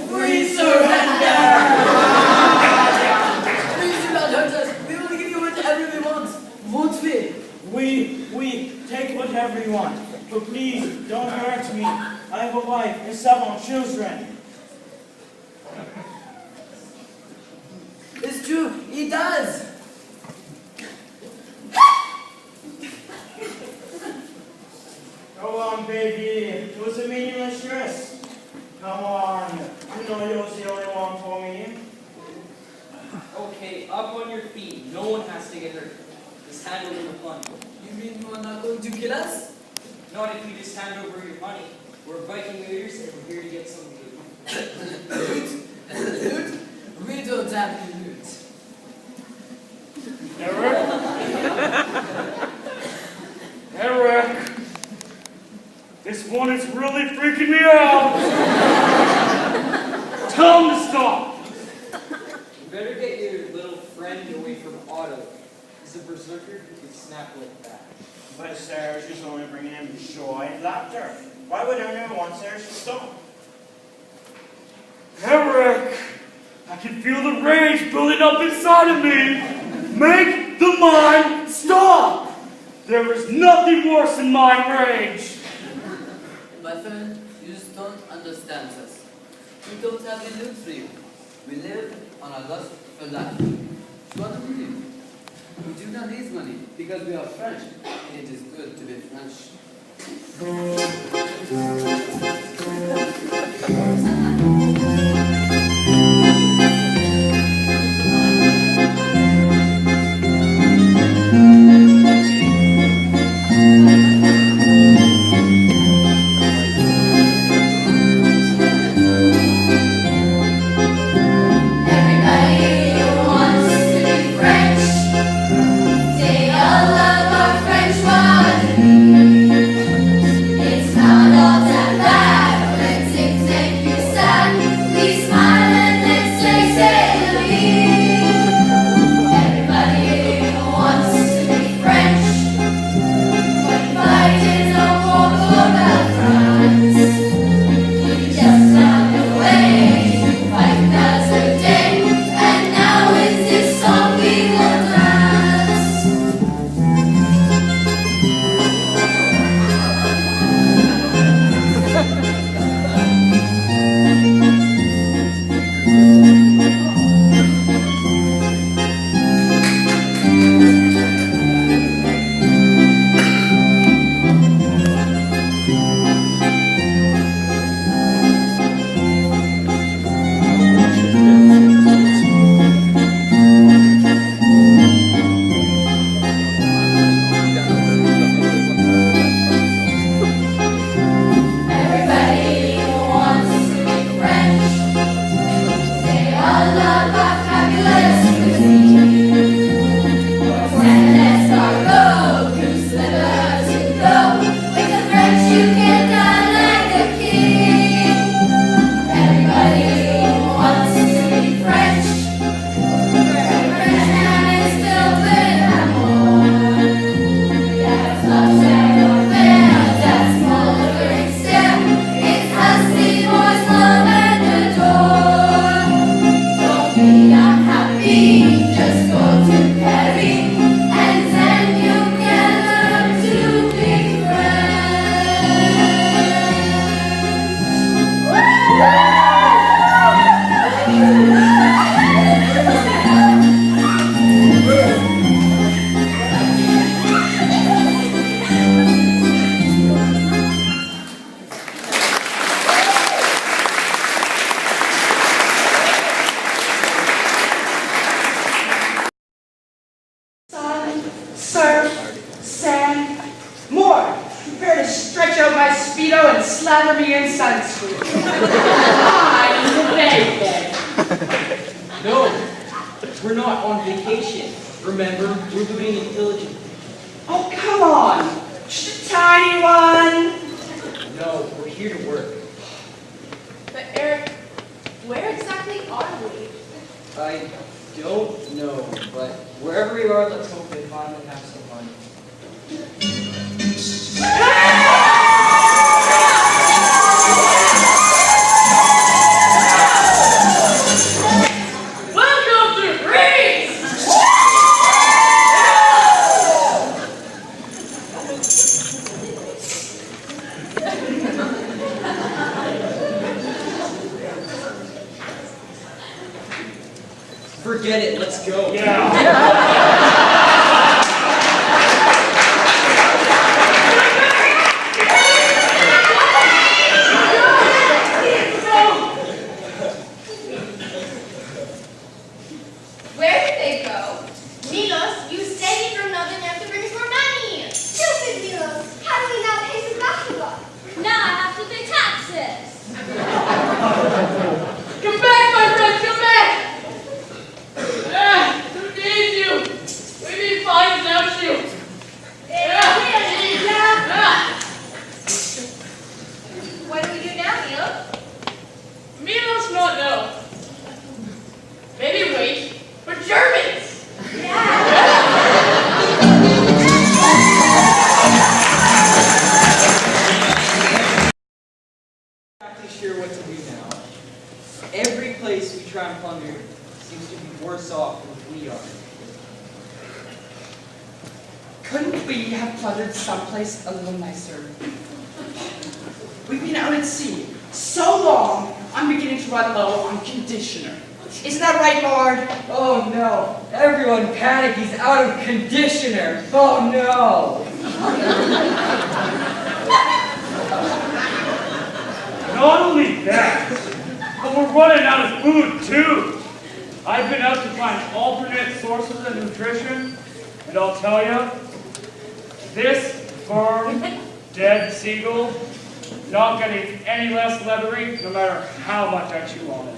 We surrender! Please do not hurt us. We will give you whatever we want. Won't we? We take whatever you want. But please, don't hurt me. I have a wife and 7 children. It's true, he does. Go on, baby. It was a meaningless risk. Come on. You know you was the only one for me. Okay, up on your feet. No one has to get hurt. Just hand over the money. You mean you are not going to kill us? Not if you just hand over your money. We're Viking leaders and we're here to get some loot. Loot? We don't have any loot. Eric! This one is really freaking me out! Tell him to stop! You better get your little friend away from Otto. He's a berserker who can snap like that. But Serge is only bringing him joy and laughter. Why would anyone want Serge to stop? Eric! I can feel the rage building up inside of me! Make the mind stop! There is nothing worse than mind rage! My friend, you just don't understand us. We don't have any loot for you. We live on a lust for life. What do we do? We do not need money because we are French, and it is good to be French. surf, sand, more. Prepare to stretch out my Speedo and slather me in sunscreen. I'm the bed. No, we're not on vacation. Remember, we're looting and pillaging. Oh, come on. Just a tiny one. No, we're here to work. But Eric, where exactly are we? I don't know, but wherever we are, let's hope they finally have some fun. Welcome to Greece! Forget it, let's go. Where did they go? Milos, you said you from nothing, you have to bring us more money. Stupid Milos. How do we now pay for basketball? Now I have to pay taxes. Come back, my friends, come back! Who needs you? We'd be fine without you. What do we do now, Milos? Milos not know. Maybe wait for Germans. Not exactly sure what to do now. Every place we try and plunder seems to be worse off than we are. Couldn't we have plundered someplace a little nicer? We've been out at sea so long, I'm beginning to run low on conditioner. Isn't that right, Lord? Oh no, everyone panic, he's out of conditioner. Oh no. Not only that, but we're running out of food too. I've been out to find alternate sources of nutrition, and I'll tell you, this firm, dead seagull, not getting any less leathery no matter how much I chew on it.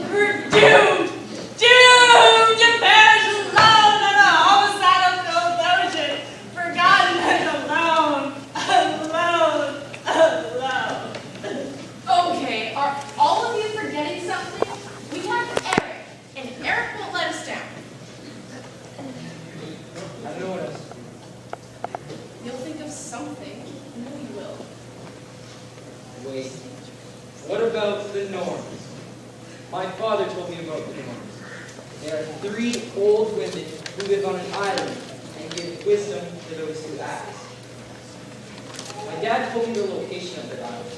We're doomed! Doomed to perish alone on the opposite of the ocean! Forgotten and alone! Alone! Alone! Okay, are all of you forgetting something? We have Eric, and Eric won't let us down. I don't know what else. You'll think of something. I know you will. Wait, what about the norms? My father told me about the norms. There are 3 old women who live on an island and give wisdom to those who ask. My dad told me the location of the island.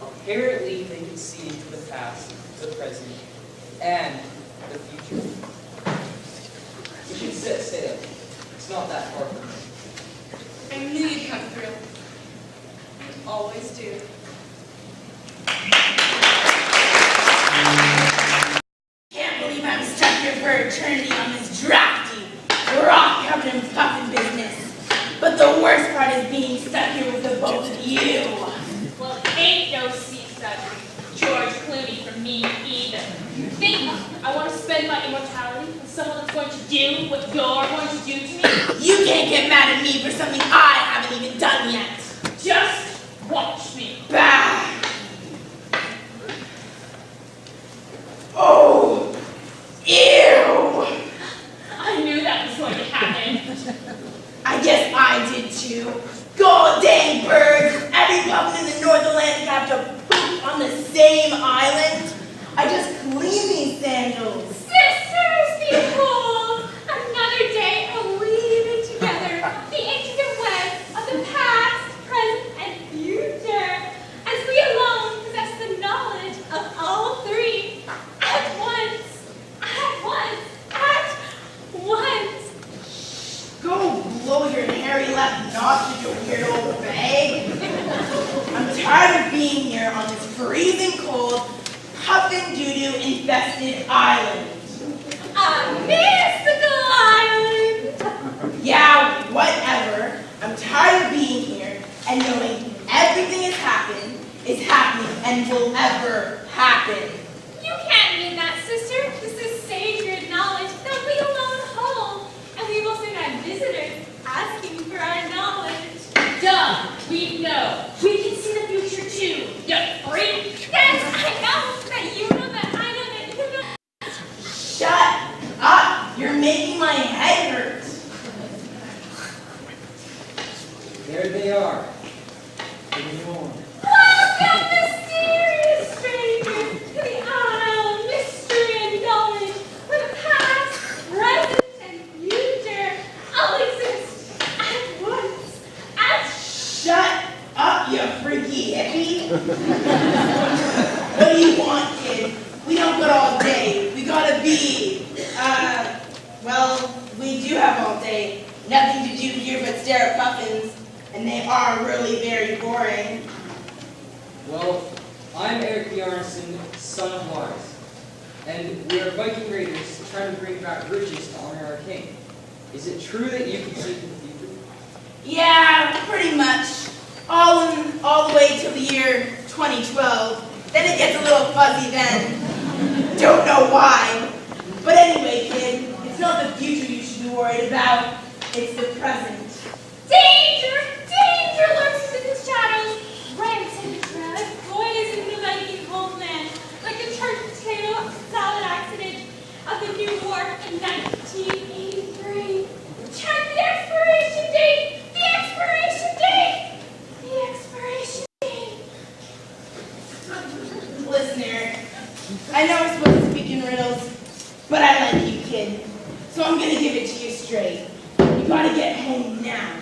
Apparently, they can see into the past, the present, and the future. We should set sail. It's not that far from here. I knew you'd come through. You always do. Can't believe I'm stuck here for eternity on this drafty, rock covered in puffin business. But the worst part is being stuck here with the both of you. Well, it ain't no seaside George Clooney for me either. Think I want to spend my immortality on someone that's going to do what you're going to do to me? You can't get mad at me for something I haven't even done yet. Just watch me. Bah! Oh! Ew! I knew that was going to happen. I guess I did too. God dang birds! Every puffin in the North Atlantic have to poop on the same island. I just cleaned these sandals. Sisters, behold! Another day of weaving together the intricate web of the past, present, and future, as we alone possess the knowledge of all 3 at once, at once, at once. Go blow your hairy left nostril, you weird old bag. I'm tired of being here on this freezing cold, puffin doo-doo infested island. A mystical island! and knowing everything has happened, is happening, and will ever happen. You can't mean that, sister. This is sacred knowledge that we alone hold, and we will soon have visitors asking for our knowledge. Duh, we know. We can see the future too. You freak. Yes, I know that you know that I know that you know. Shut up! You're making my head hurt. There they are. Welcome, mysterious stranger, to the Isle of Mystery and Knowledge, where the past, present, and future all exist at once. Shut up, you freaky hippie. What do you want, kid? We don't got all day. We gotta be, well, we do have all day. Nothing to do here but stare at puffins, and they are really very boring. Well, I'm Eric Bjarnason, son of Lars, and we are Viking raiders trying to bring back riches to honor our king. Is it true that you can see the future? Yeah, pretty much. All the way till the year 2012. Then it gets a little fuzzy then. Don't know why. But anyway, kid, it's not the future you should be worried about. It's the present. Danger! Danger lurks in the shadows. Ranks and dread poison the Viking homeland like the turned potato salad accident of the New War in 1983. Check the expiration date! The expiration date! The expiration date! Listen, Eric, I know we're supposed to speak in riddles, but I like you, kid. So I'm gonna give it to you straight. You gotta get home now.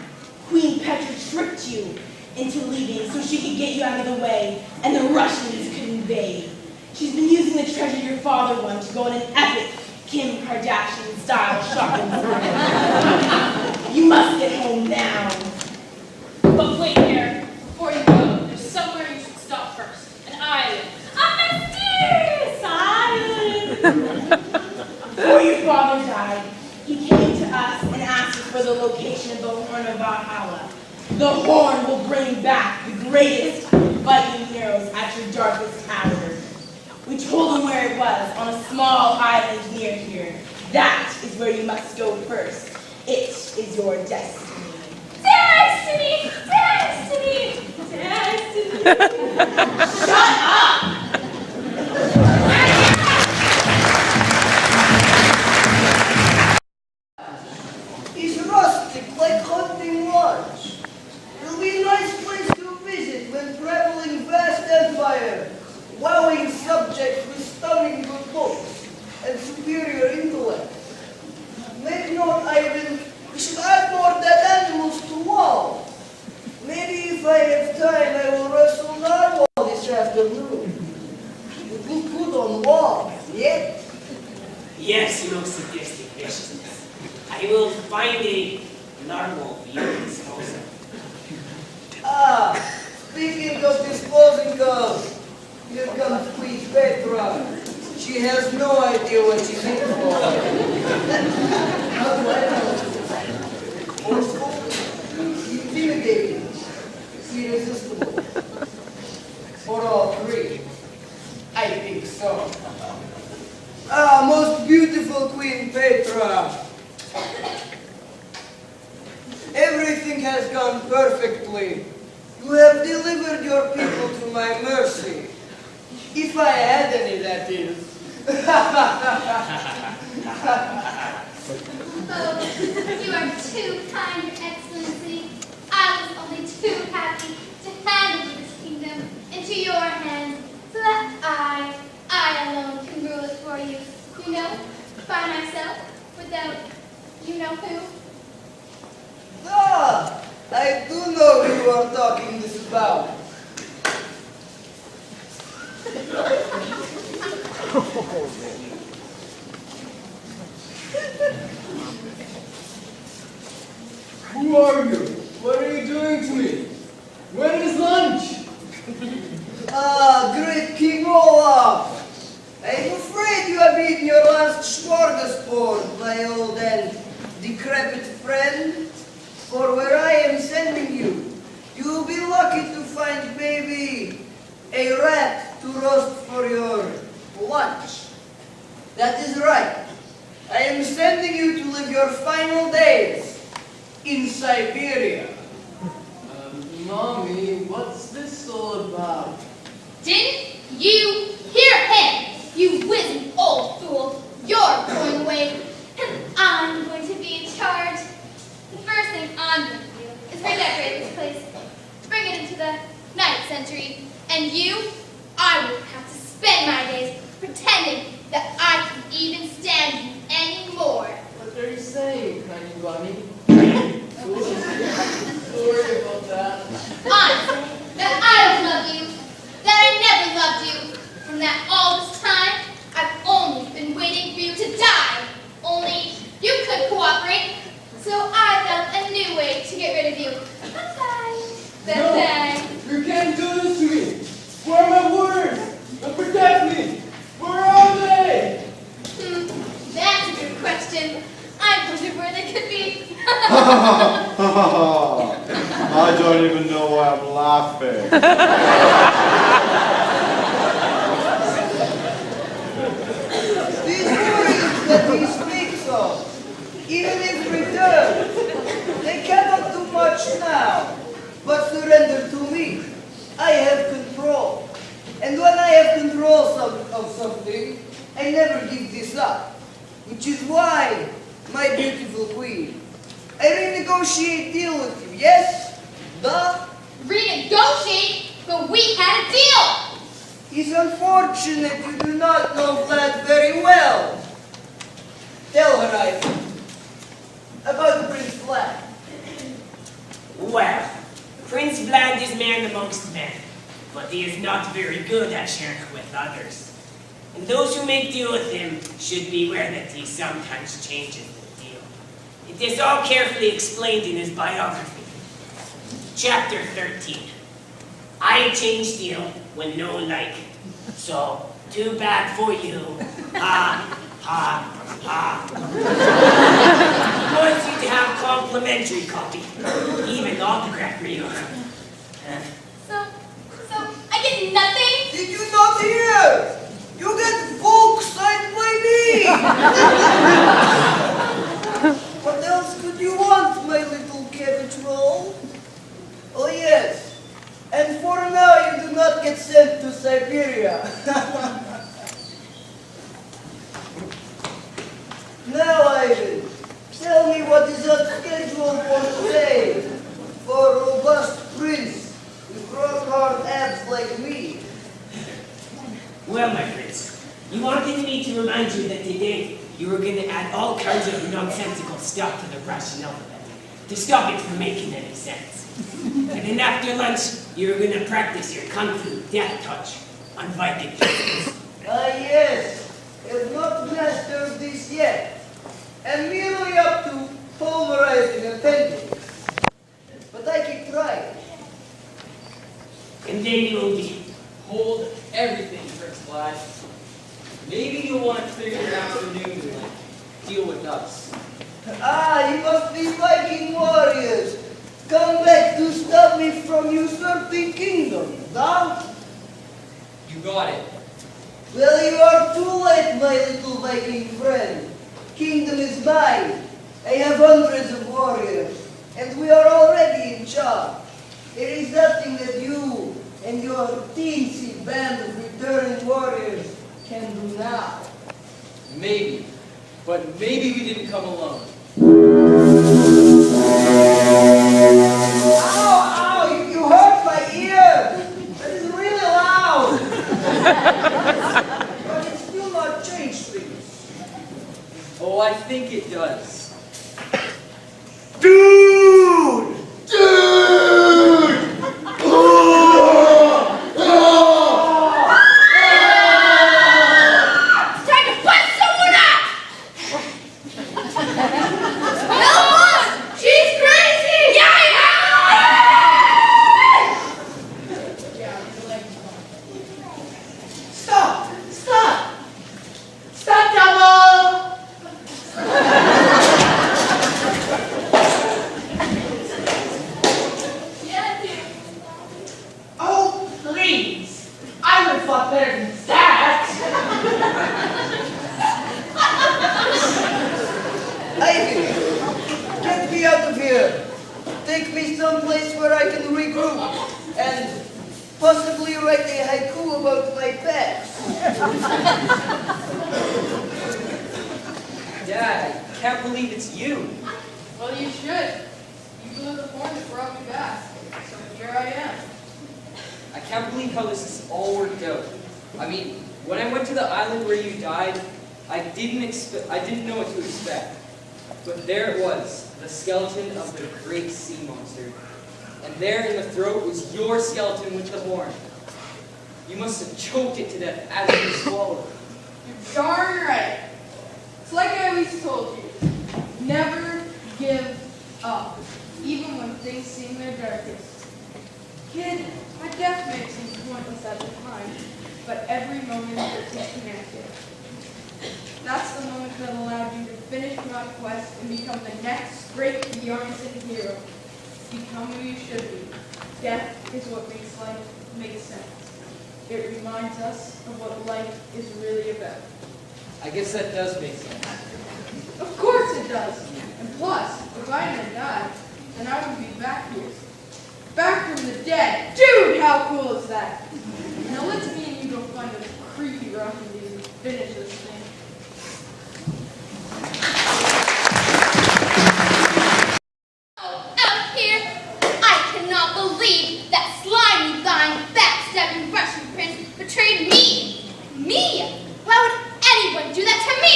Queen Petra tricked you into leaving so she could get you out of the way, and the Russians could invade. She's been using the treasure your father won to go on an epic Kim Kardashian-style shopping spree. You must get home now. But wait, Eric. Before you go, there's somewhere you should stop first. An island. A mysterious island! Before your father died, he came to us and asked us for the location of the Horn of Valhalla. The horn will bring back the greatest Viking heroes at your darkest hour. We told him where it was, on a small island near here. That is where you must go first. It is your destiny. Destiny! Destiny! Destiny! Shut up! It's rustic like hunting lodge. It'll be a nice place to visit when traveling vast empire, wowing subjects with stunning good looks and superior intellect. Make note, Ivan, we should add more dead animals to wow. Maybe if I have time, I will wrestle narwhal this afternoon. You look good on wall, yeah? Yes, most suggestive visions. I will find a narwhal for you to dispose of. Ah, speaking of disposing of, here comes Queen Petra. She has no idea what she's in for. How do I know? Forceful, intimidating, irresistible. For all three, I think so. Ah, most beautiful Queen Petra. Everything has gone perfectly. You have delivered your people to my mercy. If I had any, that is. Oh, you are too kind, Your Excellency. I was only too happy to hand over this kingdom into your hands so that I alone can rule it for you. You know, by myself, without you know who. Ah, I do know who you are talking this about. Who are you? What are you doing to me? When is lunch? Ah, great King Olaf. I'm afraid you have eaten your last smorgasbord, my old and decrepit friend. For where I am sending you, you will be a rat to roast for your lunch. That is right. I am sending you to live your final days in Siberia. Mommy, what's this all about? Didn't you hear him? You wizened old fool. You're going away, and I'm going to be in charge. The first thing I'm going to do is redecorate this place, bring it into the 9th century, and I will have to spend my days pretending that I can even stand you anymore. What are you saying, honey bunny? Sorry about that. I'm saying that I don't love you, that I never loved you, and that all this time I've only been waiting for you to die. Only you couldn't cooperate, so I found a new way to get rid of you. Bye-bye. Bye-bye. No, you can't do this to me. Where are my words? Now protect me. Where are they? That's a good question. I wonder where they could be. I don't even know why I'm laughing. These warriors that he speaks of, even if returned, they cannot do much now, but surrender to me. I have control. And when I have control of something, I never give this up. Which is why, my beautiful queen, I renegotiate deal with you, yes? Duh? Renegotiate? But we had a deal! It's unfortunate you do not know Vlad very well. Tell her, Ivan, about Prince Vlad. Well, Prince Vlad is man amongst men, but he is not very good at sharing with others. And those who make deal with him should beware that he sometimes changes the deal. It is all carefully explained in his biography. Chapter 13. I change deal when no like. So, too bad for you. Ha, ha, ha. He wants you to have complimentary copy, even autograph for you. So I get nothing? Did you not hear? You get books signed by me! What else could you want, my little cabbage roll? Oh yes, and for now you do not get sent to Siberia. Now, Ivan, tell me what is on schedule for today for a robust prince with rock-hard abs like me. Well, my prince, you wanted me to remind you that today you were going to add all kinds of nonsensical stuff to the Russian alphabet to stop it from making any sense. And then after lunch, you were going to practice your kung fu death touch on Viking princes. Yes, I have not mastered this yet. I'm merely up to pulverizing appendix. But I keep trying. And then you will be. Hold everything, Prince Vlad. Maybe you'll want to figure your afternoon and deal with us. Ah, you must be Viking warriors. Come back to stop me from usurping kingdom, huh? You got it. Well, you are too late, my little Viking friend. Kingdom is mine. I have hundreds of warriors, and we are already in charge. There is nothing that you and your teensy band of returning warriors can do now. Maybe. But maybe we didn't come alone. Ow! You hurt my ear! That is really loud! But it still not changed things. Oh, I think it does. Dude! Trying to punch someone up! take me someplace where I can regroup and possibly write a haiku about my pets. Dad, I can't believe it's you. Well, you should. You blew the horn that brought me back. So here I am. I can't believe how this has all worked out. I mean, when I went to the island where you died, I didn't know what to expect. But there it was, the skeleton of the great sea monster. And there in the throat was your skeleton with the horn. You must have choked it to death as you swallowed. You're darn right. It's like I always told you. Never give up, even when things seem their darkest. Kid, my death may seem pointless at the time, but every moment is connected. That's the moment that allowed you to finish my quest and become the next great Bjornsson hero. Become who you should be. Death is what makes life make sense. It reminds us of what life is really about. I guess that does make sense. Of course it does. And plus, if I hadn't died, then I would be back here. Back from the dead. Dude, how cool is that? Now let's me and you go find those creepy rockin' dudes and finish this thing. Out here, I cannot believe that slimy, lying, backstabbing Russian prince betrayed me. Me? Why would anyone do that to me?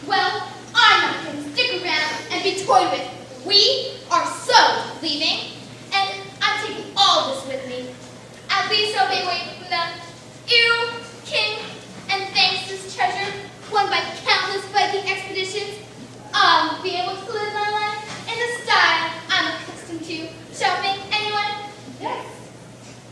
Well, I'm not going to stick around and be toyed with. We are so leaving, and I'm taking all this with me. At least I'll be away from the king, and thanks to this treasure, won by countless Viking expeditions, I'll be able to live my life in the style I'm accustomed to. Shopping, anyone? Yes.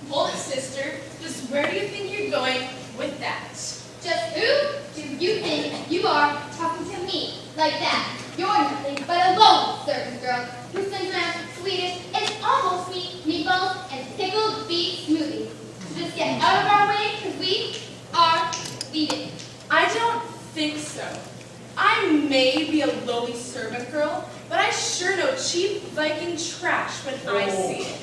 Hold it, sister. Just where do you think you're going with that? Just who do you think you are talking to me like that? You're nothing but a lone servant girl who sends around Swedish and almost sweet meatballs and pickled beet smoothies. So just get out of our way because we are leaving. I don't think so. I may be a lowly servant girl, but I sure know cheap Viking trash when I see it.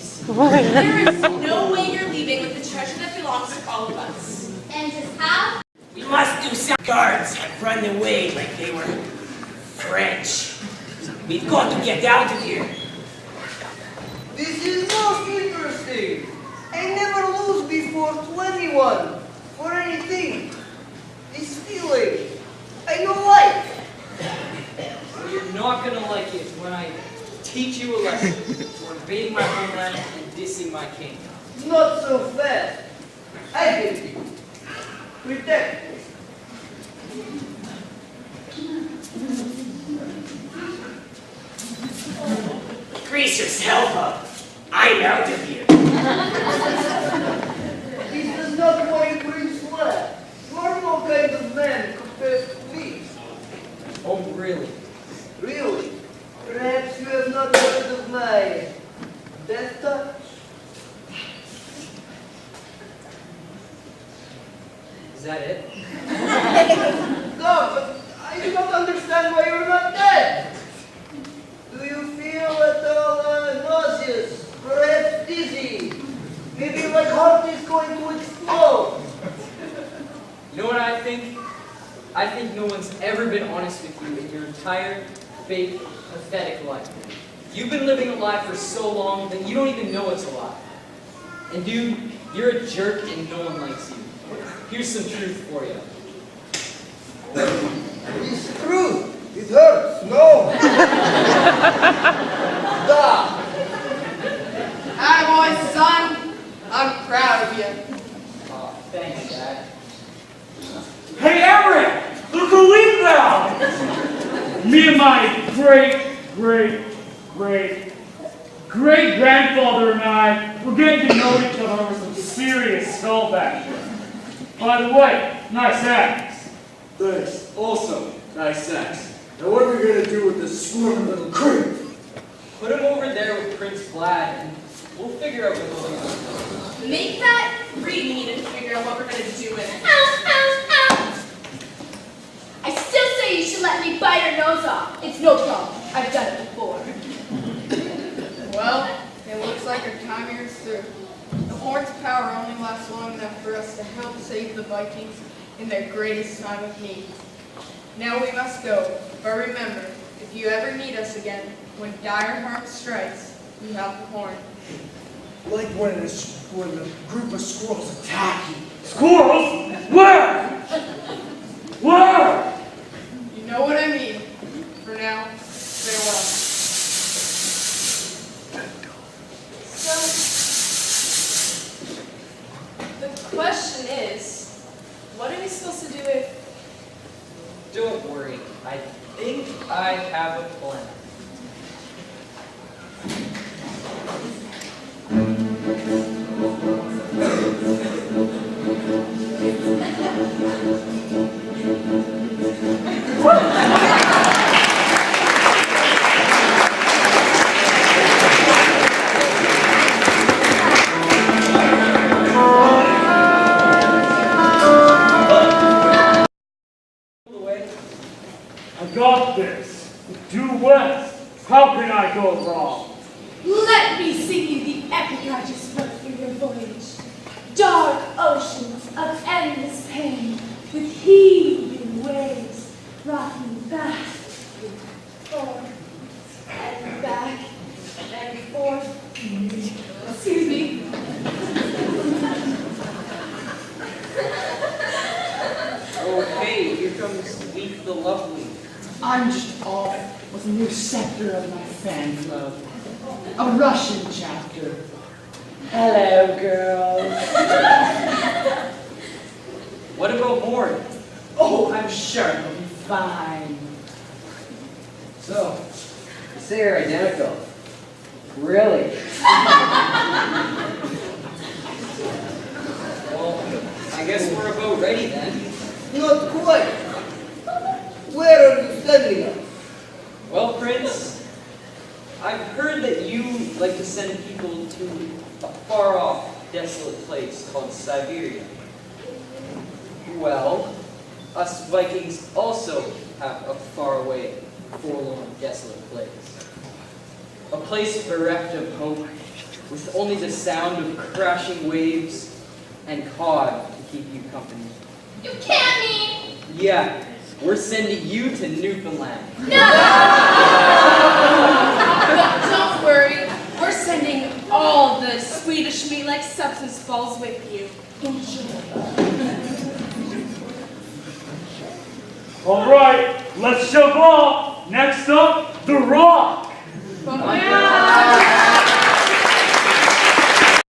There is no way you're leaving with the treasure that belongs to all of us. And just how? We must do some. Guards have run away like they were French. We've got to get out of here. This is most interesting. I never lose before 21 for anything. This feeling, I don't like. Well, you're not going to like it when I teach you a lesson for invading my homeland and dissing my king. Not so fast. I get you. Protect me. Grease yourself up. I'm out of here. This does not why you bring slack. You are no kind of man compared to me. Oh, really? Really? Perhaps you have not heard of my death touch? Is that it? No, but I do not understand why you're not dead. Do you feel at all nauseous, perhaps dizzy? Maybe my heart is going to explode. You know what I think? I think no one's ever been honest with you in your entire, fake, pathetic life. You've been living a lie for so long that you don't even know it's a lie. And dude, you're a jerk and no one likes you. Here's some truth for you. It's true. It hurts. No. Stop. Attaboy, son. I'm proud of you. Oh, thanks, Dad. Hey, Everett! Look who we found! Me and my great-grandfather and I were getting to know each other over some serious skull bashing. By the way, nice axe. Thanks. Also, nice axe. Now what are we going to do with this squirming little creep? Put him over there with Prince Vlad and we'll figure out what's going on. Make that read me to figure out what we're going to do with it. Ow, ow, ow! I still say you should let me bite her nose off. It's no problem. I've done it before. Well, Well, it looks like our time here is through. The Horn's power only lasts long enough for us to help save the Vikings in their greatest time of need. Now we must go, but remember, if you ever need us again, when dire harm strikes, you have the Horn. Like when a group of squirrels attack you. Squirrels? Where? Where? You know what I mean. For now, farewell. So, the question is, what are we supposed to do if... Don't worry. I think I have a plan. I got this. Due west. How can I go wrong? Let me sing you the epic I just wrote for your voyage. Dark oceans of endless pain, with heaving waves, rocking back and forth, and back and forth. Excuse me. Oh, hey, here comes Leaf the Lovely. I'm just off with a new sector of my fan club. A Russian chapter. Hello, girls. What about Horn? Oh, I'm sure it'll be fine. So, you say you're identical. Really? Well, I guess we're about ready then. Not quite. Where are you sending us? Well, Prince, I've heard that you like to send people to a far-off, desolate place called Siberia. Well, us Vikings also have a faraway, forlorn, desolate place. A place bereft of hope, with only the sound of crashing waves and cod to keep you company. You can't mean... Yeah, we're sending you to Newfoundland. But don't worry, we're sending all the Swedish meat-like substance balls with you. All right, let's shove off. Next up, the Rock. But my